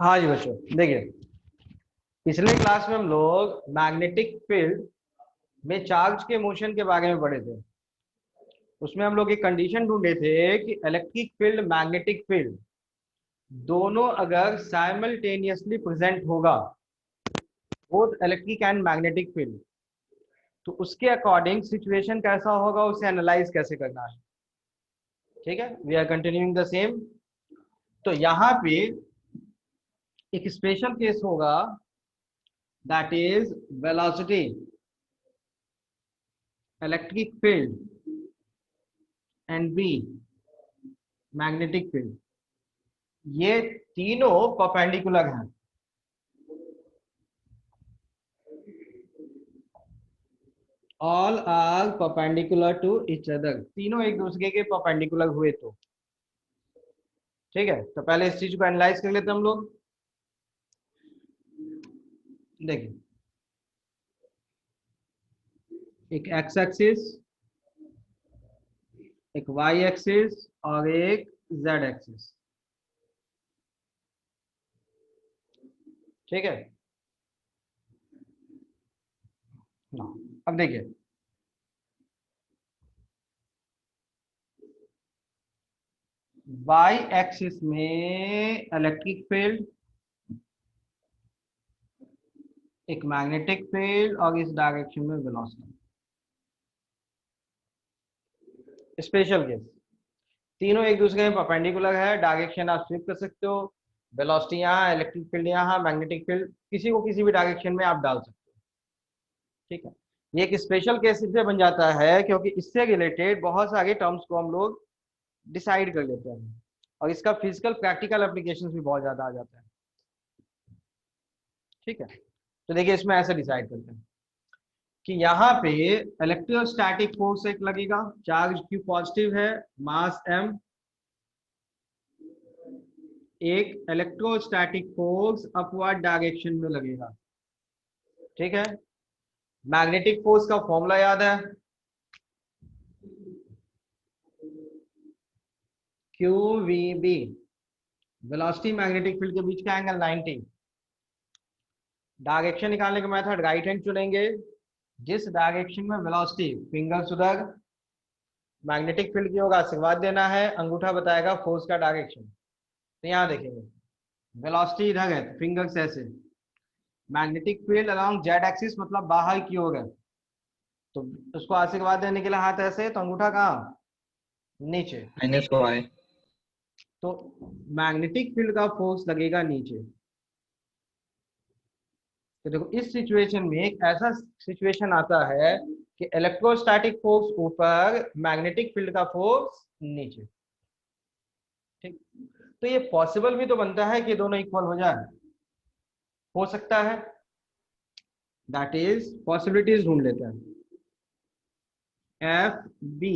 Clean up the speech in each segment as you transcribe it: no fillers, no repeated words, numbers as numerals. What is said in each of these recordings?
हाँ जी बच्चों, देखिए पिछले क्लास में हम लोग मैग्नेटिक फील्ड में चार्ज के मोशन के बारे में पढ़े थे। उसमें हम लोग एक कंडीशन ढूंढे थे कि इलेक्ट्रिक फील्ड मैग्नेटिक फील्ड दोनों अगर साइमल्टेनियसली प्रेजेंट होगा, both electric and magnetic field, तो उसके अकॉर्डिंग सिचुएशन कैसा होगा, उसे एनालाइज कैसे करना है। ठीक है, we are continuing the same. तो यहाँ पे एक स्पेशल केस होगा, that is velocity, electric field and B magnetic field. ये तीनों परपेंडिकुलर हैं। All are perpendicular to each other, तीनों एक दूसरे के परपेंडिकुलर हुए तो। ठीक है, तो पहले इस चीज को एनालाइज कर लेते हैं हम लोग। देखिए, एक एक्स एक्सिस, एक वाई एक्सिस और एक जेड एक्सिस। ठीक है ना, अब देखिए वाई एक्सिस में इलेक्ट्रिक फील्ड, एक मैग्नेटिक फील्ड और इस डायरेक्शन में वेलोसिटी। स्पेशल केस, तीनों एक दूसरे में परपेंडिकुलर है, डायरेक्शन आप स्विप कर सकते हो। वेलोसिटी यहाँ, इलेक्ट्रिक फील्ड यहाँ, मैग्नेटिक फील्ड किसी को किसी भी डायरेक्शन में आप डाल सकते हो। ठीक है, ये एक स्पेशल केस इसलिए बन जाता है क्योंकि इससे रिलेटेड बहुत सारे टर्म्स को हम लोग डिसाइड कर लेते हैं और इसका फिजिकल प्रैक्टिकल एप्लीकेशन भी बहुत ज्यादा आ जाता है। ठीक है, तो देखिए इसमें ऐसे डिसाइड करते हैं कि यहाँ पे इलेक्ट्रोस्टैटिक फोर्स एक लगेगा, चार्ज क्यू पॉजिटिव है, मास m। एक इलेक्ट्रोस्टैटिक फोर्स अपवर्ड डायरेक्शन में लगेगा। ठीक है, मैग्नेटिक फोर्स का फॉर्मूला याद है, Q we B. Velocity magnetic field के बीच का एंगल 90। डायरेक्शन निकालने का मेथड राइट हैंड चुनेंगे, जिस डायरेक्शन में वेलोसिटी, फिंगर्स उधर, मैग्नेटिक फील्ड की ओर आशीर्वाद देना है, अंगूठा बताएगा फोर्स का डायरेक्शन। तो यहाँ देखेंगे वेलोसिटी इधर है, फिंगर्स ऐसे, magnetic field around Z axis मतलब बाहर की ओर है, तो उसको आशीर्वाद देने के लिए हाथ ऐसे, तो अंगूठा कहाँ, नीचे। -y। तो मैग्नेटिक फील्ड का फोर्स लगेगा नीचे। तो देखो इस सिचुएशन में एक ऐसा सिचुएशन आता है कि इलेक्ट्रोस्टैटिक फोर्स ऊपर, मैग्नेटिक फील्ड का फोर्स नीचे। ठीक, तो ये पॉसिबल भी तो बनता है कि दोनों इक्वल हो जाए, हो सकता है, दैट इज पॉसिबिलिटीज ढूंढ लेते हैं। F B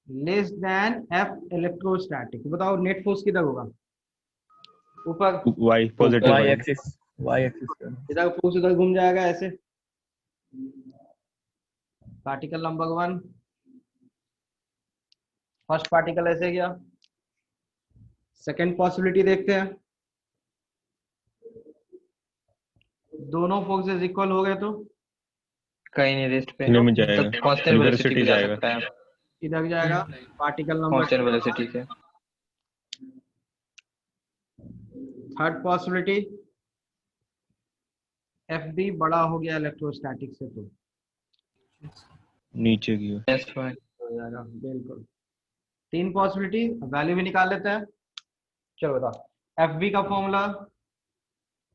less than F electrostatic, बताओ नेट फोर्स किधर होगा, ऊपर। Y positive y Y. Axis y axis पे। इधर फोर्स इधर घूम जाएगा ऐसे। पार्टिकल नंबर 1, फर्स्ट पार्टिकल ऐसे गया। सेकेंड पॉसिबिलिटी देखते हैं, दोनों फोर्सेस इक्वल हो गए तो कहीं नहीं रेस्ट पे, में तो जाएगा, कांस्टेंट वेलोसिटी वेलोसिटी पे जा जाएगा। सकता है। इधर जाएगा पार्टिकल नंबर कांस्टेंट 2। वेलोसिटी से। थर्ड पॉसिबिलिटी, एफ बी बड़ा हो गया इलेक्ट्रोस्टैटिक से तो नीचे की ओर। Yes y। हो जाएगा, बिल्कुल। तीन पॉसिबिलिटी, वैल्यू भी निकाल लेते हैं। चलो बताओ, एफ बी का formula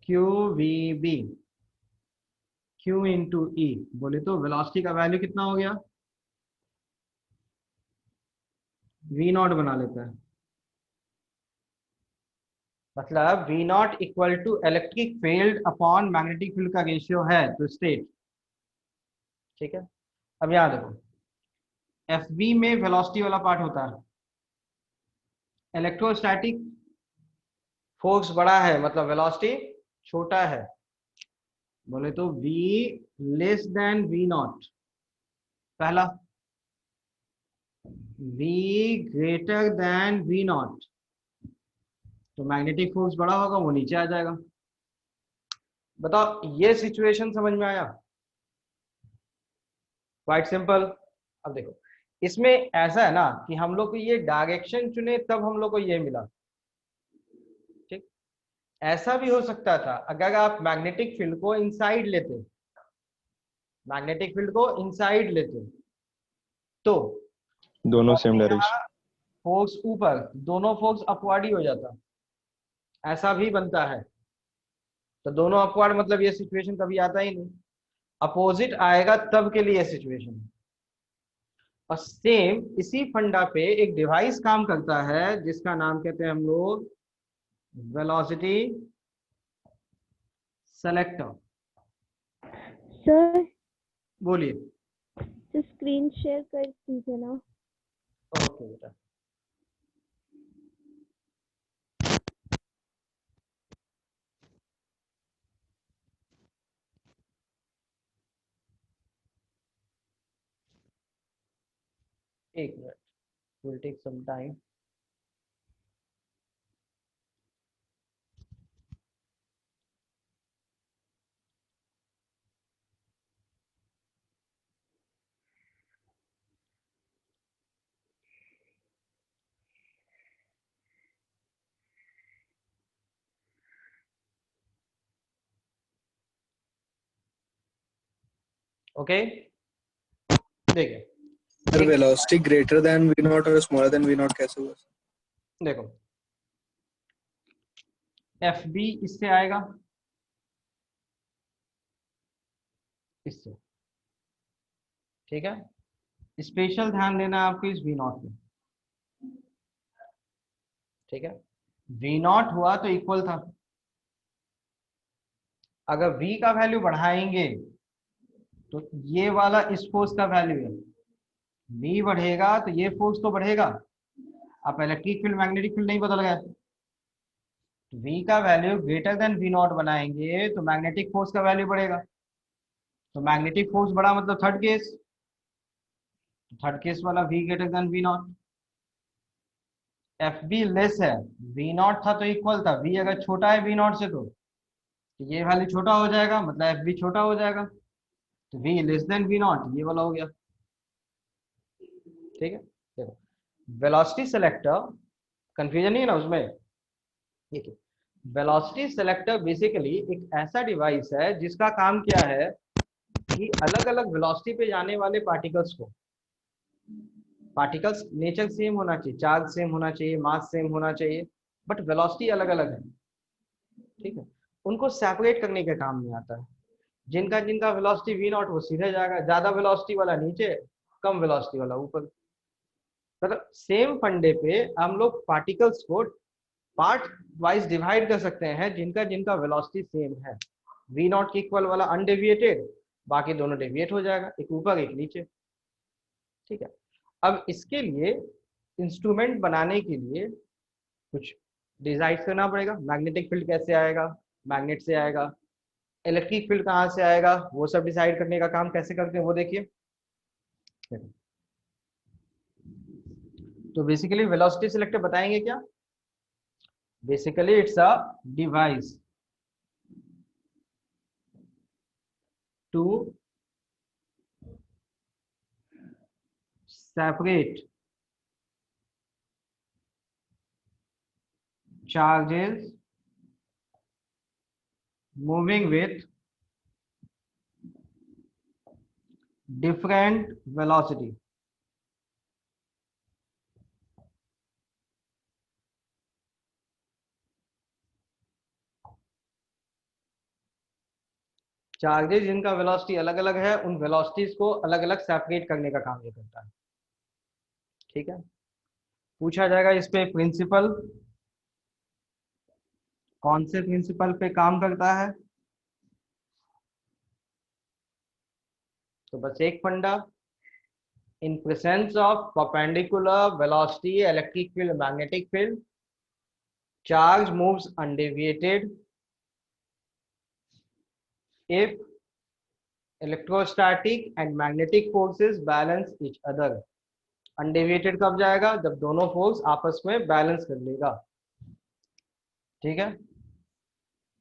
q we B, Q into E, बोले तो वेलोसिटी का वैल्यू कितना हो गया, वी नॉट बना लेता है, मतलब V naught equal to electric field upon magnetic field का रेशियो है तो स्टेट। ठीक है, अब याद रखो एफ बी में वेलोसिटी वाला पार्ट होता है, इलेक्ट्रोस्टैटिक फोर्स बड़ा है मतलब वेलोसिटी छोटा है, बोले तो v less than v not, पहला v greater than v not, तो मैग्नेटिक फोर्स बड़ा होगा, वो नीचे आ जाएगा। बताओ ये सिचुएशन समझ में आया? Quite simple. अब देखो इसमें ऐसा है ना कि हम लोग को ये डायरेक्शन चुने तब हम लोग को ये मिला। ठीक, ऐसा भी हो सकता था अगर आप मैग्नेटिक फील्ड को इनसाइड लेते, मैग्नेटिक फील्ड को इनसाइड लेते तो दोनों और सेम यहाँ डायरेक्शन। फोर्स ऊपर, दोनों फोर्स अपवर्ड ही हो जाता, ऐसा भी बनता है। तो दोनों अपवर्ड मतलब ये सिचुएशन कभी आता ही नहीं, अपोजिट आएगा तब के लिए सिचुएशन। और सेम इसी फंडा पे एक डिवाइस काम करता है जिसका नाम कहते हैं हम लोग वेलोसिटी सेलेक्टर। सर बोलिए। तो स्क्रीन शेयर कर दीजिए ना। ओके बेटा। एक minute, will take some time. Okay देखिए, सर एक velocity greater than V naught और स्मॉलर देन वी नॉट कैसे हुआ? देखो एफ बी इससे आएगा, इससे। ठीक है, स्पेशल ध्यान देना आपको इस वी नॉट में। ठीक है, वी नॉट हुआ तो इक्वल था, अगर v का वैल्यू बढ़ाएंगे तो ये वाला इस फोर्स का वैल्यू है, v बढ़ेगा तो ये फोर्स तो बढ़ेगा। आप इलेक्ट्रिक फील्ड मैग्नेटिक फील्ड नहीं बदल गया, v का value greater than V naught बनाएंगे तो मैग्नेटिक फोर्स का वैल्यू बढ़ेगा। तो मैग्नेटिक फोर्स बढ़ा मतलब थर्ड केस, थर्ड केस वाला v greater than V naught. F B less है, वी नॉट था तो इक्वल था, v अगर छोटा है वी नॉट से तो ये वैल्यू छोटा हो जाएगा, मतलब एफ बी छोटा हो जाएगा, तो v less than V naught, ये वाला हो गया। ठीक है, देखो वेलोसिटी सेलेक्टर, कंफ्यूजन नहीं है ना उसमें। देखिए वेलोसिटी सेलेक्टर बेसिकली एक ऐसा डिवाइस है जिसका काम क्या है कि अलग अलग वेलोसिटी पे जाने वाले पार्टिकल्स को, पार्टिकल्स नेचर सेम होना चाहिए, चार्ज सेम होना चाहिए, मास सेम होना चाहिए, बट वेलोसिटी अलग अलग है। ठीक है, उनको सेपरेट करने के काम में आता है। जिनका जिनका वेलोसिटी वी नॉट वो सीधे जाएगा, ज्यादा वेलोसिटी वाला नीचे, कम वेलोसिटी वाला ऊपर। मतलब सेम फंडे पे हम लोग पार्टिकल्स को पार्ट वाइज डिवाइड कर सकते हैं जिनका जिनका वेलोसिटी सेम है। वी नॉट के इक्वल वाला अनडेविएटेड, बाकी दोनों डेविएट हो जाएगा, एक ऊपर एक नीचे। ठीक है, अब इसके लिए इंस्ट्रूमेंट बनाने के लिए कुछ डिसाइड करना पड़ेगा। मैग्नेटिक फील्ड कैसे आएगा, मैग्नेट से आएगा, इलेक्ट्रिक फील्ड कहाँ से आएगा, वो सब डिसाइड करने का काम कैसे करते हैं वो देखिए। तो बेसिकली वेलोसिटी सिलेक्टर बताएंगे क्या? Basically it's a device to separate charges moving with different velocity। Charges जिनका वेलोसिटी अलग अलग है उन वेलोसिटीज को अलग अलग सेपरेट करने का काम ये करता है। ठीक है, पूछा जाएगा इस पे प्रिंसिपल, कौन से प्रिंसिपल पे काम करता है? तो बस एक फंडा, in presence of perpendicular velocity electric field magnetic field charge moves undeviated if electrostatic and magnetic forces balance each other। Undeviated कब जाएगा? जब दोनों फोर्स आपस में बैलेंस कर लेगा। ठीक है,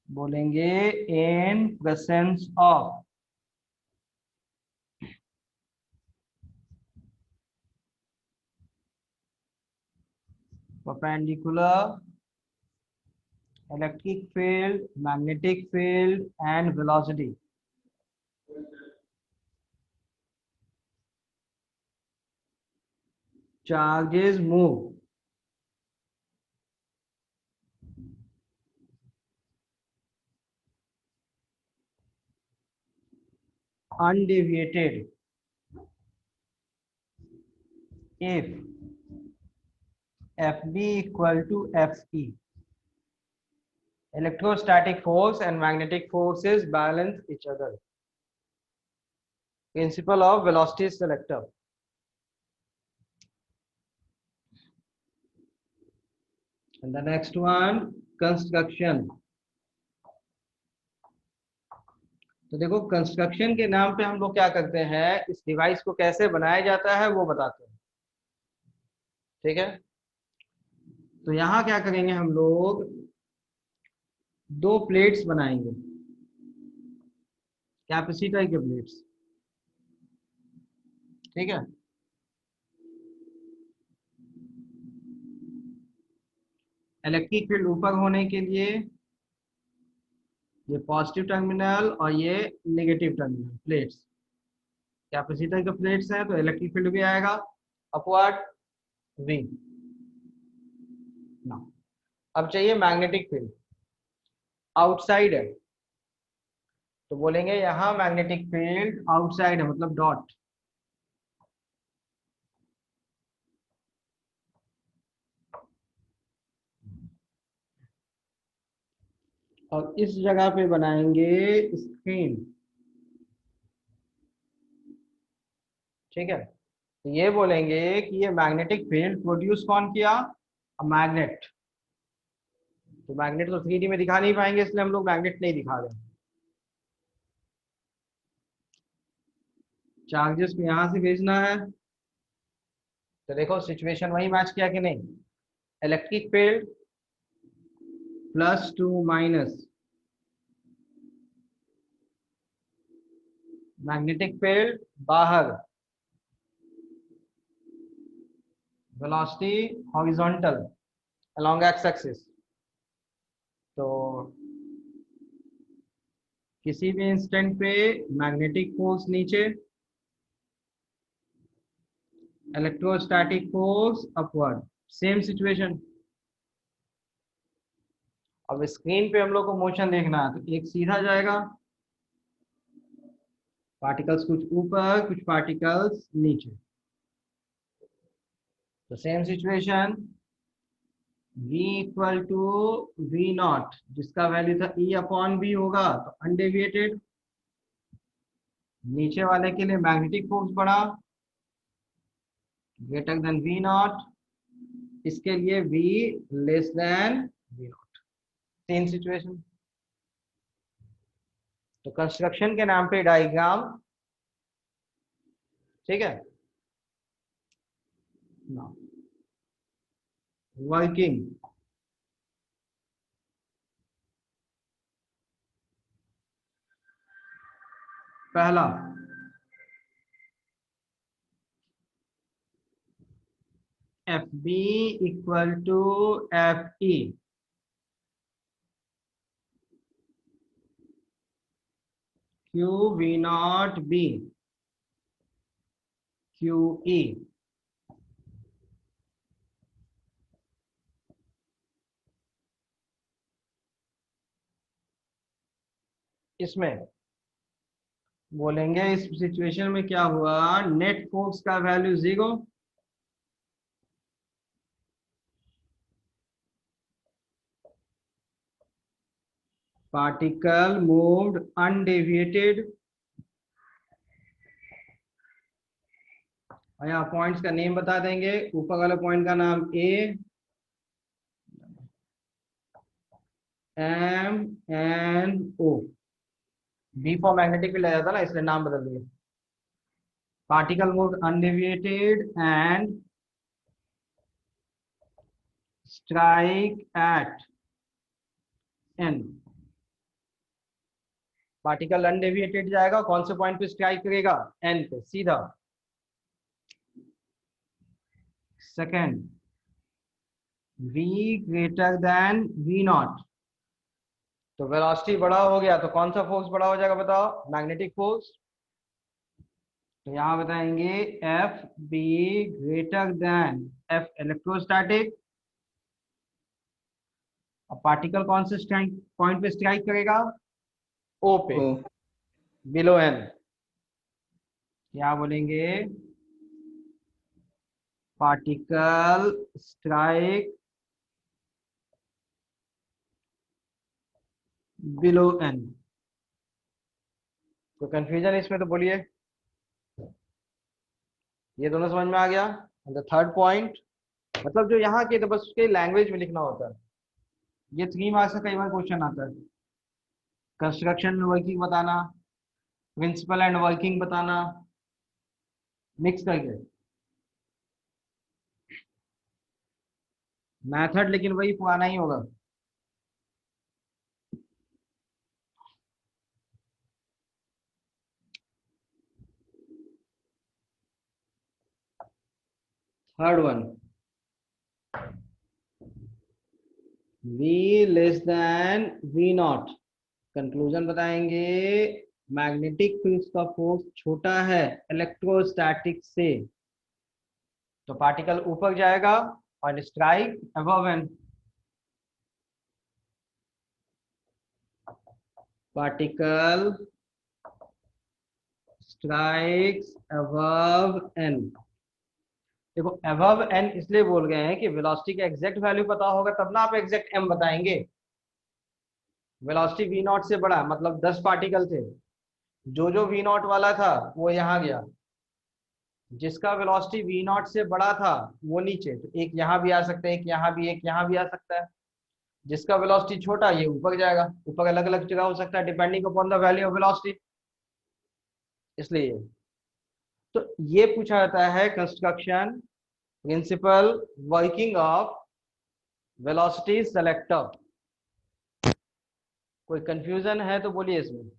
बोलेंगे in presence of perpendicular electric field, magnetic field and velocity. Charges move undeviated if FB equal to FE. Electrostatic force and magnetic forces balance each other. Principle of velocity selector. And the next one, construction. तो देखो construction के नाम पे हम लोग क्या करते हैं, इस डिवाइस को कैसे बनाया जाता है वो बताते हैं। ठीक है, तो यहाँ क्या करेंगे, हम लोग दो प्लेट्स बनाएंगे, कैपेसिटर के प्लेट्स। ठीक है, इलेक्ट्रिक फील्ड ऊपर होने के लिए ये पॉजिटिव टर्मिनल और ये नेगेटिव टर्मिनल प्लेट्स, कैपेसिटर के प्लेट्स हैं, तो इलेक्ट्रिक फील्ड भी आएगा अपवर्ड वी ना। अब चाहिए मैग्नेटिक फील्ड, आउटसाइड है, तो बोलेंगे यहाँ मैग्नेटिक फील्ड आउटसाइड है, मतलब डॉट। और इस जगह पे बनाएंगे स्क्रीन। ठीक है, तो ये बोलेंगे कि ये मैग्नेटिक फील्ड प्रोड्यूस कौन किया, मैग्नेट। तो मैग्नेट तो 3D में दिखा नहीं पाएंगे, इसलिए हम लोग मैग्नेट नहीं दिखा रहे। चार्जेस को यहां से भेजना है, तो देखो सिचुएशन वही मैच किया कि नहीं, electric field +2 minus magnetic field बाहर, velocity horizontal along x axis. तो किसी भी इंस्टेंट पे मैग्नेटिक फोर्स नीचे, electrostatic force upward, same situation. अब स्क्रीन पे हम लोग को मोशन देखना है, तो एक सीधा जाएगा, पार्टिकल्स कुछ ऊपर कुछ पार्टिकल्स नीचे। तो same situation, v equal to v naught, जिसका वैल्यू था E अपॉन v होगा, तो अनडेविएटेड। नीचे वाले के लिए मैग्नेटिक फोर्स बढ़ा, ग्रेटर देन v नॉट, इसके लिए v less than v naught. Same situation. तो कंस्ट्रक्शन के नाम पे डायग्राम। ठीक है, वर्किंग। पहला, FB equal to FE, QV naught B QE। इसमें बोलेंगे इस सिचुएशन में क्या हुआ, नेट फोर्स का वैल्यू 0, पार्टिकल मूव्ड अनडेविएटेड। और यहाँ पॉइंट्स का नेम बता देंगे, ऊपर वाले पॉइंट का नाम A, M, N, O। B for magnetic field आ जाता ना, इसलिए नाम बदल दिए। Particle moved undeviated and strike at N. Particle undeviated जाएगा, कौन से पॉइंट पे स्ट्राइक करेगा? एन पे सीधा। Second, v greater than v not, तो वेलोसिटी बड़ा हो गया तो कौन सा फोर्स बड़ा हो जाएगा बताओ? Magnetic force. तो यहां बताएंगे F be greater than F electrostatic. अब पार्टिकल कौन से स्ट्राइक पॉइंट पे स्ट्राइक करेगा? ओ पे, ओ बिलो एन। क्या बोलेंगे? Particle strike below N. तो कंफ्यूजन इसमें तो बोलिए, ये दोनों समझ में आ गया। द थर्ड पॉइंट, मतलब जो यहाँ के तो बस उसके लैंग्वेज में लिखना होता है। ये 3 मार्क्स का कई बार क्वेश्चन आता है। कंस्ट्रक्शन एंड वर्किंग बताना, प्रिंसिपल एंड वर्किंग बताना, मिक्स करके मेथड, लेकिन वही पुराना ही होगा। Third one, v less than v naught. Conclusion बताएंगे, मैग्नेटिक फील्ड का फोर्स छोटा है इलेक्ट्रोस्टैटिक से, तो पार्टिकल ऊपर जाएगा और strike above N. Particle strikes above N. देखो अबव एन इसलिए बोल गए हैं कि वेलोसिटी का एग्जैक्ट वैल्यू पता होगा तब ना आप एग्जैक्ट एम बताएंगे। वेलोसिटी वी नॉट से बड़ा, मतलब 10 पार्टिकल थे, जो वी नॉट वाला था वो यहाँ गया, जिसका वेलोसिटी वी नॉट से बड़ा था वो नीचे, तो एक यहाँ भी आ सकता है, एक यहाँ भी, एक यहाँ भी आ सकता है। जिसका वेलोसिटी छोटा ये ऊपर जाएगा, ऊपर अलग अलग जगह हो सकता है depending upon the value of velocity, इसलिए। तो ये पूछा जाता है construction, principle, working of velocity selector. कोई कंफ्यूजन है तो बोलिए इसमें।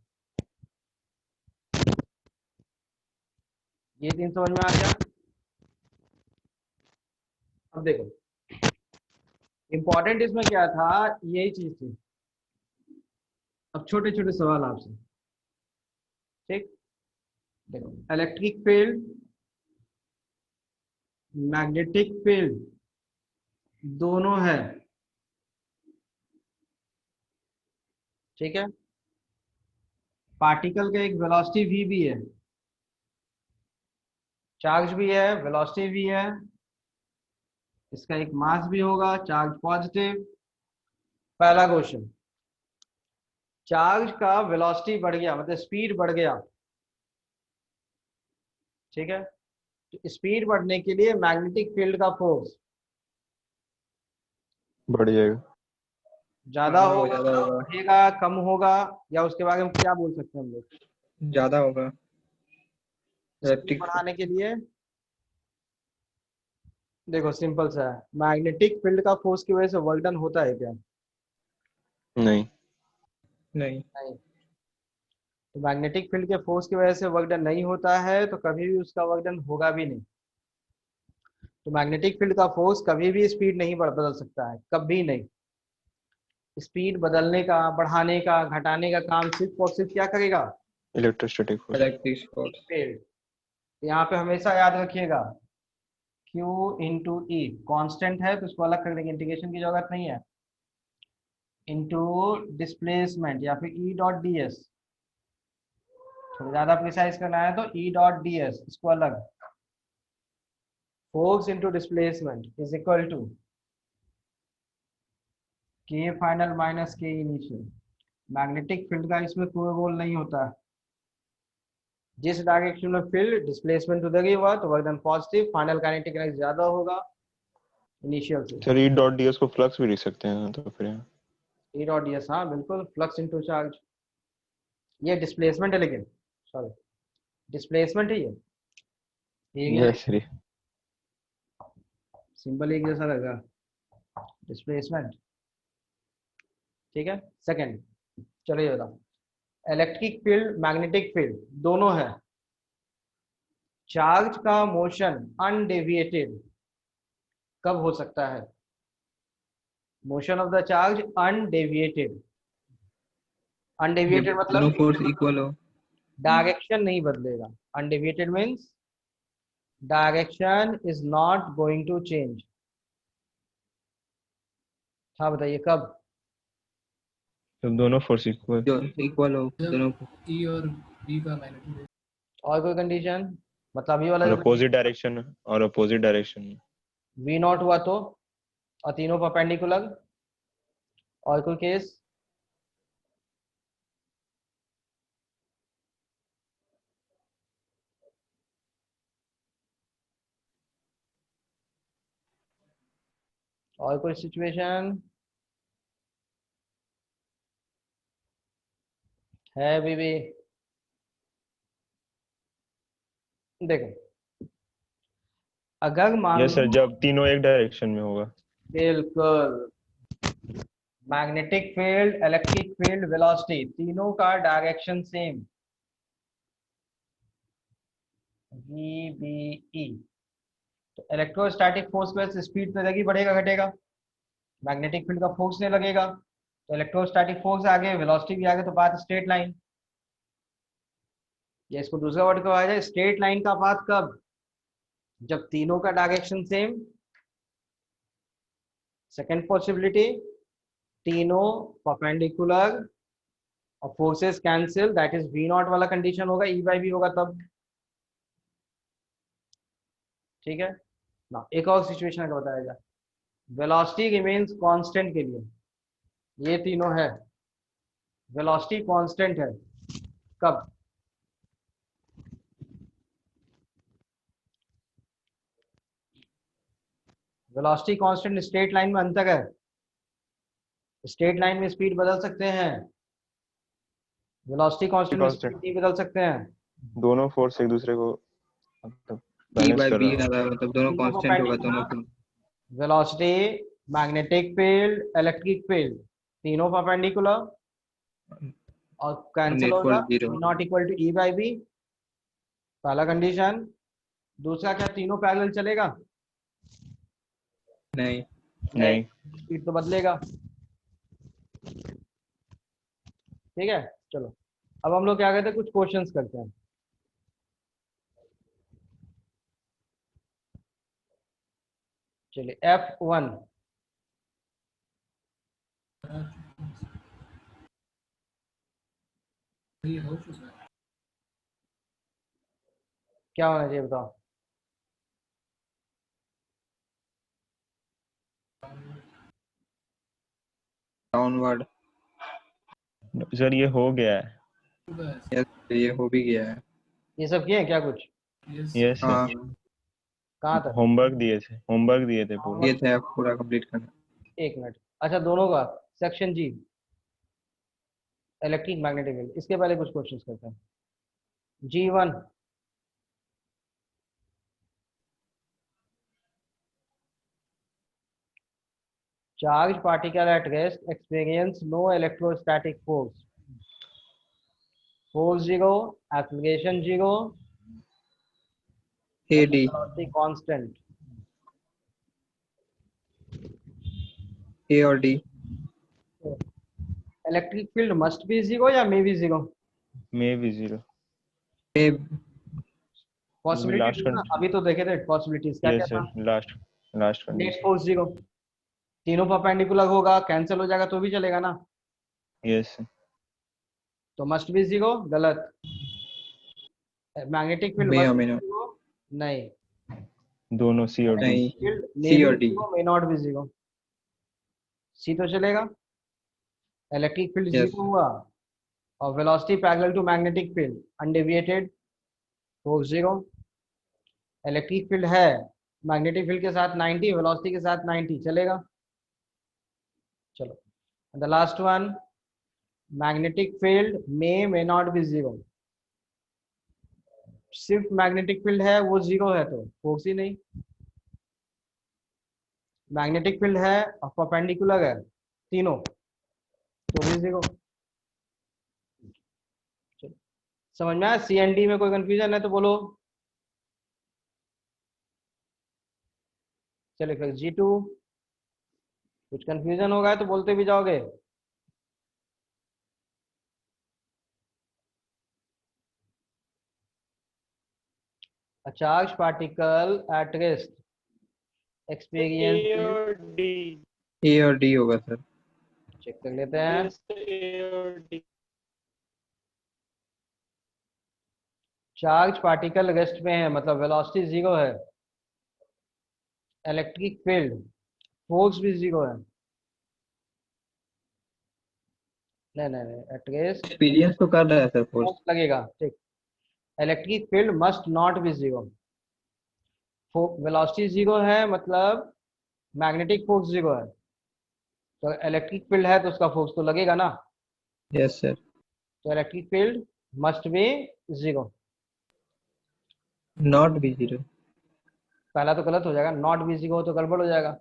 ये 3 समझ में आ गया। अब देखो इंपॉर्टेंट इसमें क्या था, यही चीज थी। अब छोटे छोटे सवाल आपसे, ठीक। देखो इलेक्ट्रिक फील्ड, मैग्नेटिक फील्ड दोनों है, ठीक है। पार्टिकल का एक वेलोसिटी v भी है, चार्ज भी है, वेलोसिटी भी है, इसका एक मास भी होगा, चार्ज पॉजिटिव। पहला क्वेश्चन, चार्ज का वेलोसिटी बढ़ गया मतलब स्पीड बढ़ गया, ठीक है। तो स्पीड बढ़ने के लिए मैग्नेटिक फील्ड का फोर्स बढ़ जाएगा। ज्यादा होगा, ज्यादा होगा, बढ़ेगा, कम होगा, या उसके बारे में क्या बोल सकते हैं हम लोग? ज्यादा होगा। स्पीड इलेक्ट्रिक बढ़ाने के लिए देखो सिंपल सा है, मैग्नेटिक फील्ड का फोर्स की वजह से वर्क डन होता है क्या? नहीं। नहीं, नहीं। तो मैग्नेटिक फील्ड के फोर्स की वजह से वर्क डन नहीं होता है तो कभी भी उसका वर्क डन होगा भी नहीं। तो मैग्नेटिक फील्ड का फोर्स कभी भी स्पीड नहीं बदल सकता है, कभी नहीं। स्पीड बदलने का, बढ़ाने का, घटाने का काम सिर्फ और सिर्फ क्या करेगा? Electrostatic force. Electric force. Field. यहाँ पे हमेशा याद रखिएगा Q इंटू ई कॉन्स्टेंट है तो उसको अलग कर देंगे, इंटीग्रेशन की जरूरत नहीं है। इंटू डिस्प्लेसमेंट या फिर ई डॉट डी एस, थोड़ा ज्यादा प्रिसाइज करना है तो ई डॉट डी एस, इसको अलग। Force into displacement is equal to K final minus K initial. Magnetic field का इसमें कोई रोल नहीं होता है, जिस डायरेक्शन में फील्ड डिस्प्लेसमेंट उधर ही हुआ तो work done positive, final kinetic energy ज्यादा होगा इनिशियल से। Sir E dot D S को फ्लक्स भी लिख सकते हैं तो फिर यहाँ ई डॉट डी एस, हाँ बिल्कुल, फ्लक्स इंटू चार्ज। ये डिस्प्लेसमेंट है, लेकिन सॉरी डिस्प्लेसमेंट है ये यस सर। सिंबल एक जैसा लगा, डिस्प्लेसमेंट, ठीक है। सेकंड, चलो ये बताओ, इलेक्ट्रिक फील्ड मैग्नेटिक फील्ड दोनों है, चार्ज का मोशन अनडेविएटेड कब हो सकता है? Motion of the charge undeviated, undeviated जब दोनों मतलब फोर्स इक्वल हो। डायरेक्शन नहीं बदलेगा। Undeviated means direction is not going to change. हाँ बताइए कब? जब दोनों फोर्स इक्वल। जो इक्वल हो दोनों को। E और B का मैग्नेटिक और कोई कंडीशन? मतलब ये वाला और जो अपोजिट डायरेक्शन, और अपोजिट डायरेक्शन में। V नॉट हुआ तो, और तीनों परपेंडिकुलर, और कोई केस? और कोई सिचुएशन है बीबी? देखो, अगर मान यस सर, लो, जब तीनों एक डायरेक्शन में होगा। बिल्कुल, magnetic field, electric field, velocity तीनों का direction same, V B E. तो इलेक्ट्रोस्टैटिक फोर्स प्लस स्पीड पे लगी बढ़ेगा घटेगा? मैग्नेटिक फील्ड का फोर्स नहीं लगेगा, तो इलेक्ट्रोस्टैटिक फोर्स आगे, वेलोसिटी भी आगे, तो बात स्ट्रेट लाइन। या इसको दूसरा वर्ड कहा जाए, स्ट्रेट लाइन का बात कब? जब तीनों का डायरेक्शन सेम। सेकंड पॉसिबिलिटी, तीनों परपेंडिकुलर और forces cancel, that is V naught वाला कंडीशन होगा, ई बाई बी होगा तब। ठीक है ना। एक और सिचुएशन का बताया, वेलोसिटी रिमेन्स कांस्टेंट के लिए, ये तीनों है, वेलोसिटी कांस्टेंट है कब? वेलोसिटी कांस्टेंट स्ट्रेट लाइन में अंतर है, स्ट्रेट लाइन में स्पीड बदल सकते हैं, वेलोसिटी कांस्टेंट में स्पीड कांस्टेंट, नहीं बदल सकते हैं। दोनों फोर्स एक दूसरे को मतलब E बैलेंस बाय कर B रहा रहा मतलब दोनों तीनों को कांस्टेंट होगा दोनों को। Velocity, magnetic field, electric field तीनों परपेंडिकुलर और कैंसिल होगा, equal zero. Not equal to E by B, पहला कंडीशन। दूसरा क्या, तीनों पैरेलल चलेगा? नहीं। नहीं। स्पीड तो बदलेगा। ठीक है, चलो अब हम लोग क्या कहते हैं, कुछ क्वेश्चंस करते हैं। चलिए F1, ये हो चुका है। क्या होना चाहिए बताओ? डाउनवर्ड। सर ये हो गया है। चुका है। यस, ये हो भी गया है। ये सब किए हैं क्या कुछ? Yes, यस हाँ सर, कहाँ तक? होमवर्क दिए थे पूरा। ये थे, आप पूरा कंप्लीट करना। एक मिनट, अच्छा दोनों का सेक्शन जी, इलेक्ट्रिक मैग्नेटिक फील्ड, इसके पहले कुछ क्वेश्चंस करते हैं। G1, charged particle at rest experience no electrostatic force, force zero, acceleration zero, AD। velocity constant। A और D। Electric field must be zero या may be zero? May be zero. A possibility ना, अभी तो देखे थे possibilities, क्या क्या yes था? Sir, last net condition. Force zero, तीनों परपेंडिकुलर होगा, कैंसिल हो जाएगा तो भी चलेगा ना, यस सर। तो मस्ट बी जीरो गलत। मैग्नेटिक फील्ड मे मस्ट और बी मे नॉट। जीरो, नहीं। दोनों सी और डी। नहीं, फील्ड मे C बी और D। Zero may not be zero, C तो चलेगा। Electric field yes. जीरो हुआ और velocity parallel to magnetic field undeviated, force zero. Electric field है मैग्नेटिक फील्ड के साथ 90, वेलोसिटी के साथ 90, चलेगा। चलो the last one, magnetic field may not be zero, सिर्फ मैग्नेटिक फील्ड है वो जीरो है तो फोर्स ही नहीं। मैग्नेटिक फील्ड है और परपेंडिकुलर है तीनों, तो भी जीरो। समझ में आया? सी एंड डी में कोई कंफ्यूजन है तो बोलो। चलिए फिर G2, कुछ कंफ्यूजन होगा तो बोलते भी जाओगे। A charged particle at rest experience A और D। ए और डी होगा सर। चेक कर लेते हैं। Yes, A और D। चार्ज पार्टिकल रेस्ट में है मतलब वेलोसिटी जीरो है, इलेक्ट्रिक फील्ड फोर्स भी जीरो है। नहीं नहीं नहीं, एट रेस्ट एक्सपीरियंस तो कर रहा है सर फोर्स। फोर्स लगेगा, ठीक। Electric field must not be zero. Velocity zero है मतलब मैग्नेटिक फोर्स जीरो है, तो इलेक्ट्रिक फील्ड है तो उसका फोर्स तो लगेगा ना। Yes sir. तो electric field must be zero. Not be zero. पहला तो गलत हो जाएगा, नॉट बी जीरो तो गड़बड़ हो जाएगा।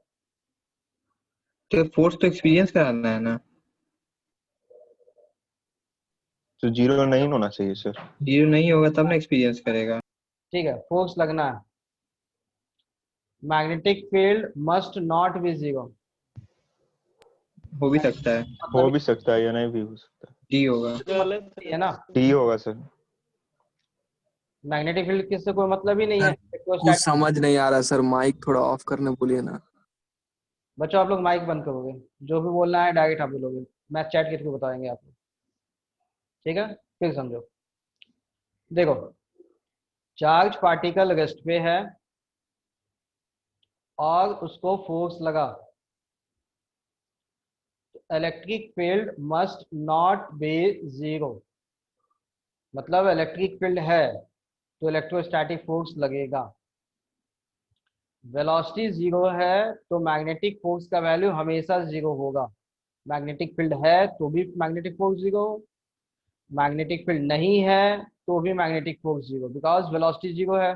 तो फोर्स तो एक्सपीरियंस कराना है ना। तो जीरो नहीं होना चाहिए सर। जीरो नहीं होगा तब ना एक्सपीरियंस करेगा। ठीक है, फोर्स लगना है। Magnetic field must not be zero. हो भी सकता है। हो भी सकता है या नहीं भी हो सकता डी होगा। है ना, है। D होगा सर। मैग्नेटिक फील्ड किससे कोई मतलब ही नहीं है। सर कुछ समझ नहीं आ रहा सर, माइक थोड़ा ऑफ करने बोलिए ना। बच्चों आप लोग माइक बंद करोगे, जो भी बोलना है डायरेक्ट आप बोलोगे, मैं चैट करके बताएंगे आप लोग, ठीक है। फिर समझो, देखो चार्ज पार्टिकल रेस्ट पे है और उसको फोर्स लगा, electric field must not be zero. मतलब इलेक्ट्रिक फील्ड है तो इलेक्ट्रोस्टैटिक फोर्स लगेगा। वेलोसिटी जीरो है तो मैग्नेटिक फोर्स का वैल्यू हमेशा जीरो होगा। मैग्नेटिक फील्ड है तो भी magnetic force zero, magnetic field नहीं है तो भी magnetic force zero, because velocity zero है।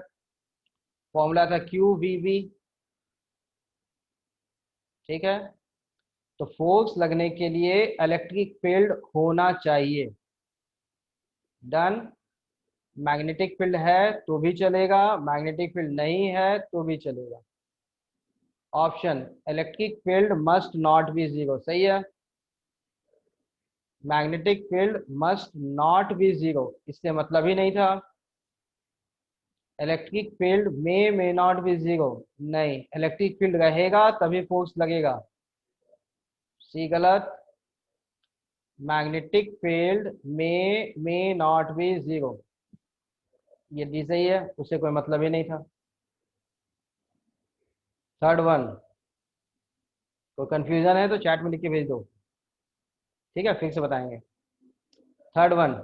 फॉर्मूला था QVB, ठीक है। तो फोर्स लगने के लिए इलेक्ट्रिक फील्ड होना चाहिए। डन। मैग्नेटिक फील्ड है तो भी चलेगा, मैग्नेटिक फील्ड नहीं है तो भी चलेगा। Option electric field must not be zero सही है। Magnetic field must not be zero इससे मतलब ही नहीं था। Electric field may not be zero, नहीं, इलेक्ट्रिक फील्ड रहेगा तभी फोर्स लगेगा। सी गलत। Magnetic field may not be zero, ये डी सही है, उससे कोई मतलब ही नहीं था। थर्ड वन, कोई कंफ्यूजन है तो चैट में लिख के भेज दो, ठीक है, फिर से बताएंगे। Third one,